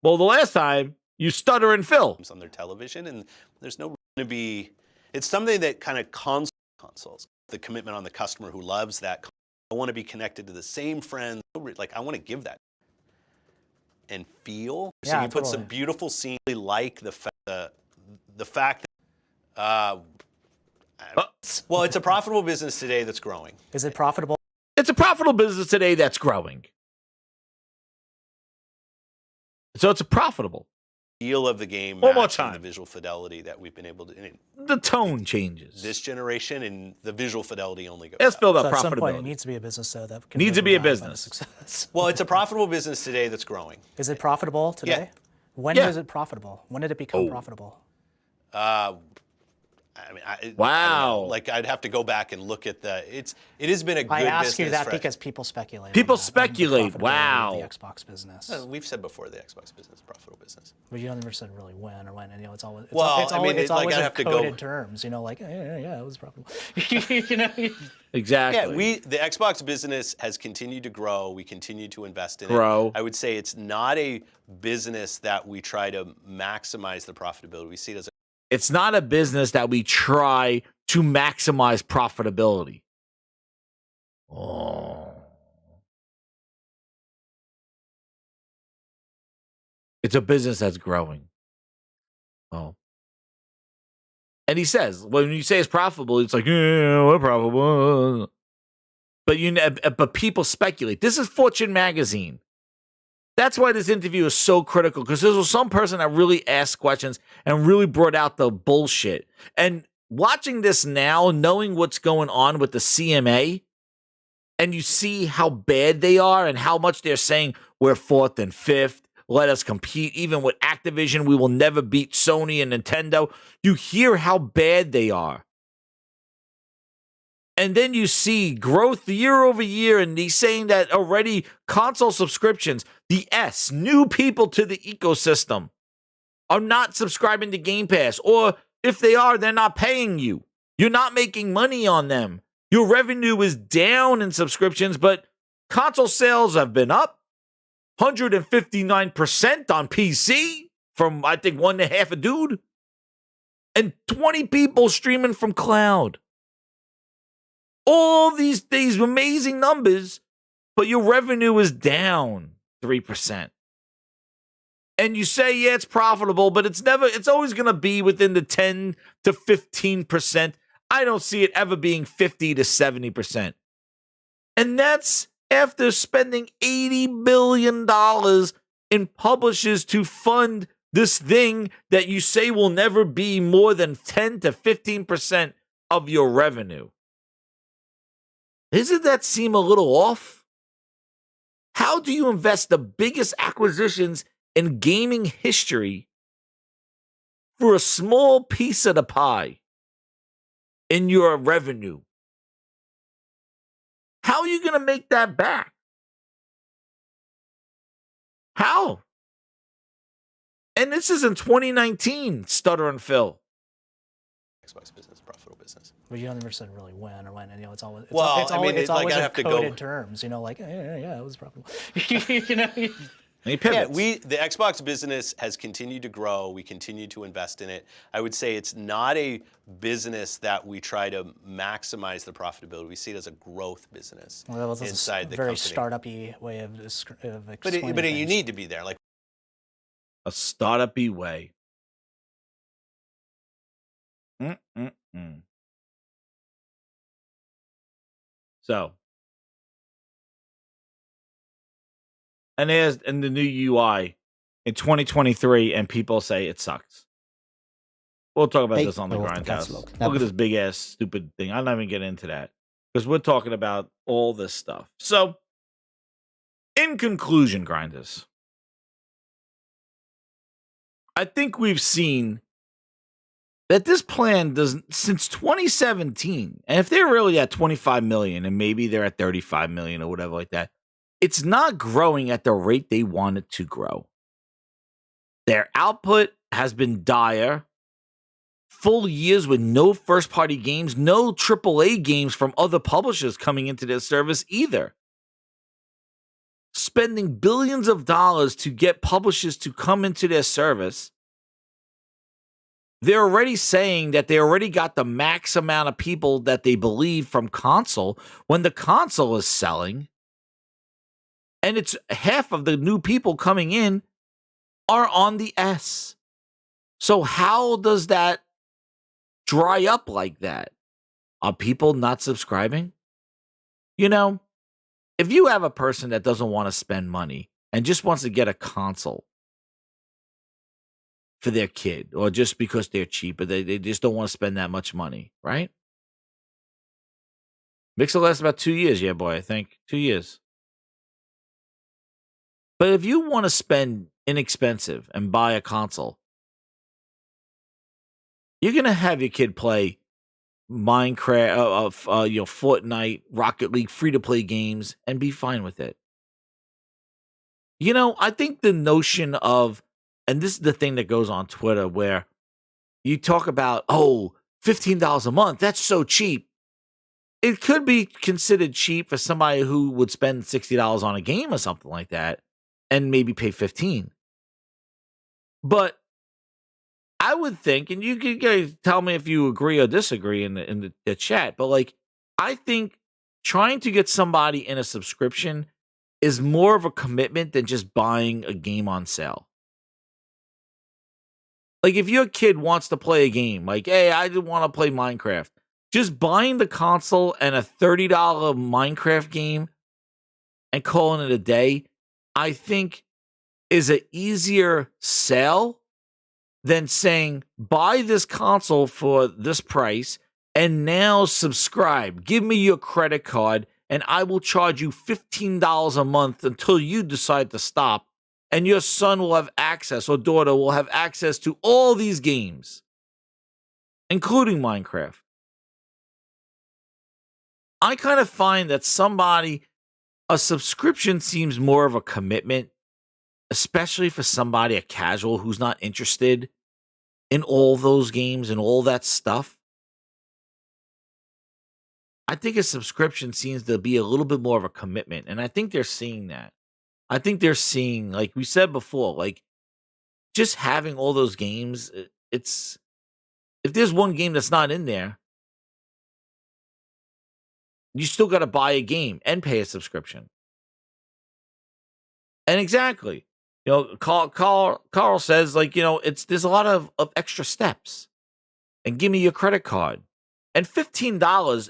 Well, the last time you stutter and fill on their television, and there's no reason to be. It's something that kind of consoles, the commitment on the customer who loves that. I want to be connected to the same friends. Like, I want to give that and feel. So you put some beautiful scenes, like the fact that. Well, it's a profitable business today that's growing. Is it profitable? It's a profitable business today that's growing. So it's a profitable. Feel of the game, One more matching time. the visual fidelity that we've been able to. The tone changes. This generation and the visual fidelity only goes Let's up. build up So at some point, it profitability. needs to be a business though that can Needs to really be a rely on business. success. Well, it's a profitable business today that's growing. Is it profitable today? When Yeah. was it profitable? When did it become profitable? I mean, I Wow. don't know. Like I'd have to go back and look at it has been a good I business. ask you that for, because people speculate. People on that, speculate, on the profitability wow. of the Xbox business. We've said before the Xbox business is a profitable business. But you never said really when or when. And, it's always it's, Well, it's I always, mean, it's like, always I'd in have to go- coded terms. Like yeah, it was profitable. you know. Exactly. Yeah, the Xbox business has continued to grow. We continue to invest in Grow. it. I would say it's not a business that we try to maximize the profitability. We see it as a It's not a business that we try to maximize profitability. Oh. It's a business that's growing. Oh. And he says, when you say it's profitable, it's like, yeah, we're profitable. But people speculate. This is Fortune magazine. That's why this interview is so critical, because there was some person that really asked questions and really brought out the bullshit. And watching this now, knowing what's going on with the CMA, and you see how bad they are and how much they're saying we're fourth and fifth, let us compete. Even with Activision, we will never beat Sony and Nintendo. You hear how bad they are. And then you see growth year over year, and he's saying that already console subscriptions, the S, new people to the ecosystem, are not subscribing to Game Pass. Or if they are, they're not paying you. You're not making money on them. Your revenue is down in subscriptions, but console sales have been up 159% on PC from, I think, 1.5 a dude. And 20 people streaming from cloud. All these amazing numbers, but your revenue is down 3%. And you say, yeah, it's profitable, but it's always going to be within the 10 to 15%. I don't see it ever being 50 to 70%. And that's after spending $80 billion in publishers to fund this thing that you say will never be more than 10 to 15% of your revenue. Doesn't that seem a little off? How do you invest the biggest acquisitions in gaming history for a small piece of the pie in your revenue? How are you going to make that back? How? And this is in 2019, Stutter and Phil. Xbox business, profitable business. But you never said really when or when. It's always it's, Well, it's I always, mean, it's like, always I'd in have to go- coded terms. Like yeah, it was profitable. you know. And he pivots. Yeah, the Xbox business has continued to grow. We continue to invest in it. I would say it's not a business that we try to maximize the profitability. We see it as a growth business inside the very company. startup-y way of But explaining you things. need to be there. Like A startup-y way. Mm-mm-mm. So, and there's in the new UI in 2023, and people say it sucks. We'll talk about this on the Grindhouse. Look at this big ass stupid thing. I'm not even getting into that because we're talking about all this stuff. So, in conclusion, Grinders, I think we've seen that this plan doesn't, since 2017, and if they're really at 25 million and maybe they're at 35 million or whatever like that, it's not growing at the rate they want it to grow. Their output has been dire. Full years with no first-party games, no AAA games from other publishers coming into their service either. Spending billions of dollars to get publishers to come into their service. They're already saying that they already got the max amount of people that they believe from console when the console is selling. And it's half of the new people coming in are on the S. So how does that dry up like that? Are people not subscribing? You know, if you have a person that doesn't want to spend money and just wants to get a console, for their kid, or just because they're cheap, but they just don't want to spend that much money, right? Mixer lasts about 2 years, yeah, boy, I think. 2 years. But if you want to spend inexpensive and buy a console, you're going to have your kid play Minecraft, Fortnite, Rocket League, free-to-play games, and be fine with it. I think the notion of, and this is the thing that goes on Twitter, where you talk about, $15 a month, that's so cheap. It could be considered cheap for somebody who would spend $60 on a game or something like that and maybe pay $15. But I would think, and you can guys tell me if you agree or disagree in the chat, but like, I think trying to get somebody in a subscription is more of a commitment than just buying a game on sale. Like, if your kid wants to play a game, like, hey, I just want to play Minecraft, just buying the console and a $30 Minecraft game and calling it a day, I think is an easier sell than saying, buy this console for this price and now subscribe. Give me your credit card and I will charge you $15 a month until you decide to stop. And your son will have access, or daughter will have access to all these games, including Minecraft. I kind of find that a subscription seems more of a commitment, especially for somebody, a casual who's not interested in all those games and all that stuff. I think a subscription seems to be a little bit more of a commitment, and I think they're seeing that. I think they're seeing, like we said before, like, just having all those games, if there's one game that's not in there, you still got to buy a game and pay a subscription. And exactly, Carl says, like, there's a lot of extra steps. And give me your credit card. And $15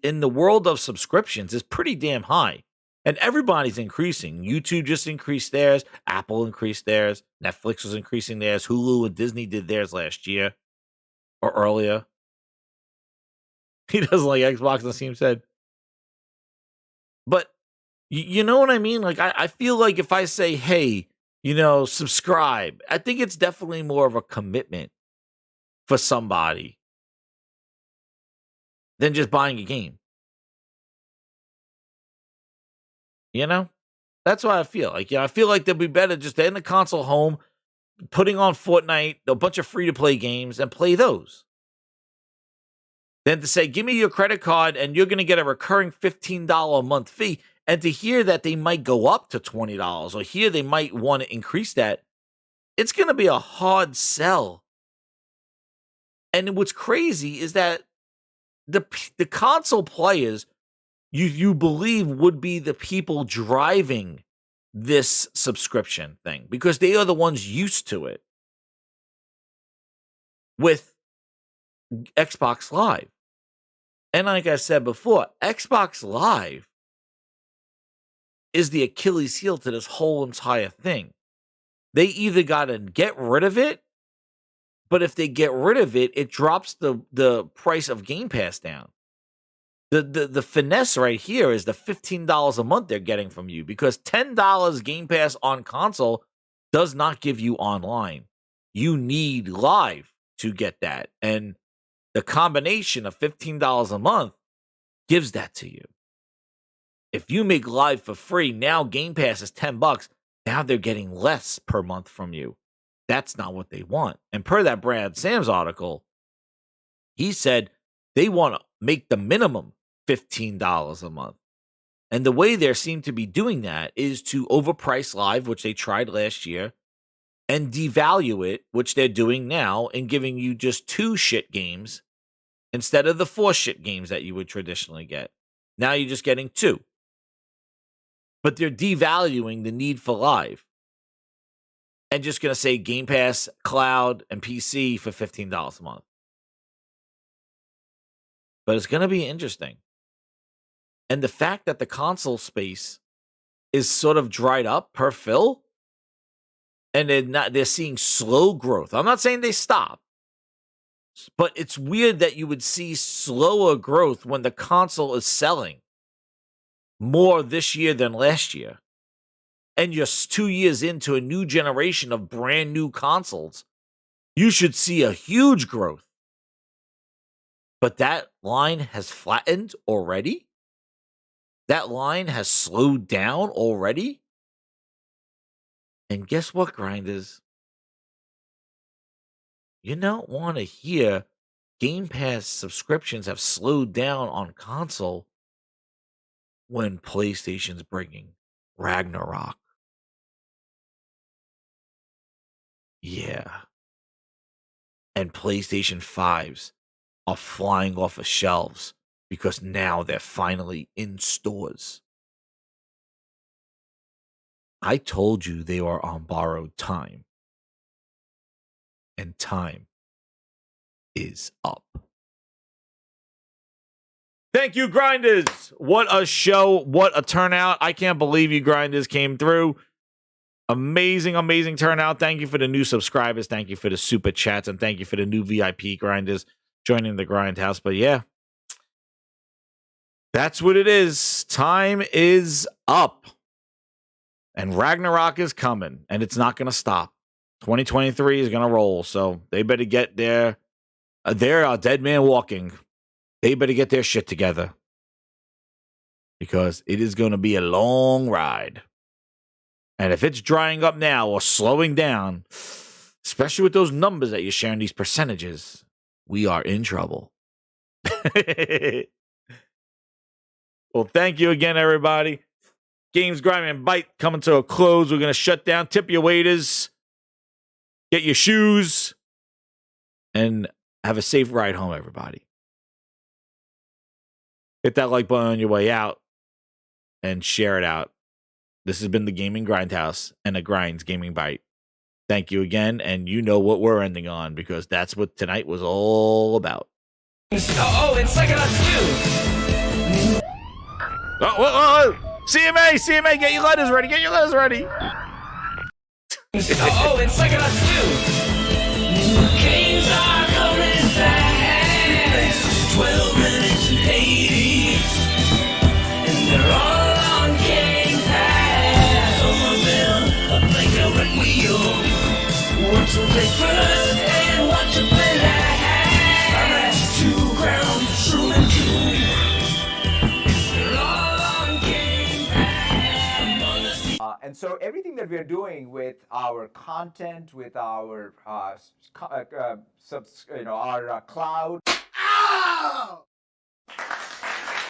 in the world of subscriptions is pretty damn high. And everybody's increasing. YouTube just increased theirs. Apple increased theirs. Netflix was increasing theirs. Hulu and Disney did theirs last year or earlier. He doesn't like Xbox, Nassim said. But you know what I mean? Like, I feel like if I say, hey, subscribe, I think it's definitely more of a commitment for somebody than just buying a game. That's why I feel like, I feel like they'd be better just to end the console home, putting on Fortnite, a bunch of free-to-play games, and play those. Than to say, give me your credit card and you're going to get a recurring $15 a month fee. And to hear that they might go up to $20 or hear they might want to increase that, it's going to be a hard sell. And what's crazy is that the console players you believe would be the people driving this subscription thing because they are the ones used to it with Xbox Live. And like I said before, Xbox Live is the Achilles heel to this whole entire thing. They either got to get rid of it, but if they get rid of it, it drops the price of Game Pass down. The finesse right here is the $15 a month they're getting from you because $10 Game Pass on console does not give you online. You need live to get that. And the combination of $15 a month gives that to you. If you make live for free, now Game Pass is $10. Now they're getting less per month from you. That's not what they want. And per that Brad Sam's article, he said they want to make the minimum $15 a month. And the way they seem to be doing that is to overprice live, which they tried last year, and devalue it, which they're doing now, and giving you just 2 shit games instead of the 4 shit games that you would traditionally get. Now you're just getting 2. But they're devaluing the need for live. And just going to say Game Pass, Cloud, and PC for $15 a month. But it's going to be interesting. And the fact that the console space is sort of dried up per Phil, and they're seeing slow growth. I'm not saying they stop, but it's weird that you would see slower growth when the console is selling more this year than last year. And you're 2 years into a new generation of brand new consoles. You should see a huge growth. But that line has flattened already? That line has slowed down already? And guess what, grinders? You don't want to hear Game Pass subscriptions have slowed down on console when PlayStation's bringing Ragnarok. Yeah. And PlayStation 5s are flying off of shelves because now they're finally in stores. I told you they were on borrowed time. And time is up. Thank you, grinders. What a show. What a turnout. I can't believe you grinders came through. Amazing, amazing turnout. Thank you for the new subscribers. Thank you for the super chats. And thank you for the new VIP grinders joining the Grindhouse. But yeah, that's what it is. Time is up. And Ragnarok is coming. And it's not going to stop. 2023 is going to roll. So they better get their dead man walking. They better get their shit together. Because it is going to be a long ride. And if it's drying up now or slowing down, especially with those numbers that you're sharing, these percentages, we are in trouble. Well, thank you again, everybody. Games, Grind, and Bite coming to a close. We're going to shut down. Tip your waiters. Get your shoes. And have a safe ride home, everybody. Hit that like button on your way out. And share it out. This has been the Gaming Grindhouse and a Grinds Gaming Bite. Thank you again, and you know what we're ending on because that's what tonight was all about. Oh, and Psychonauts 2! Oh, CMA, get your letters ready, Oh, and Psychonauts 2! Games are coming back! 12 minutes and 80s, and they're all on Gamepass. Some of them are like a requiem. Want to play first and want to play last. That's 2 ground, true and true. They're all on Gamepass. And so everything that we're doing with our content, with our our cloud.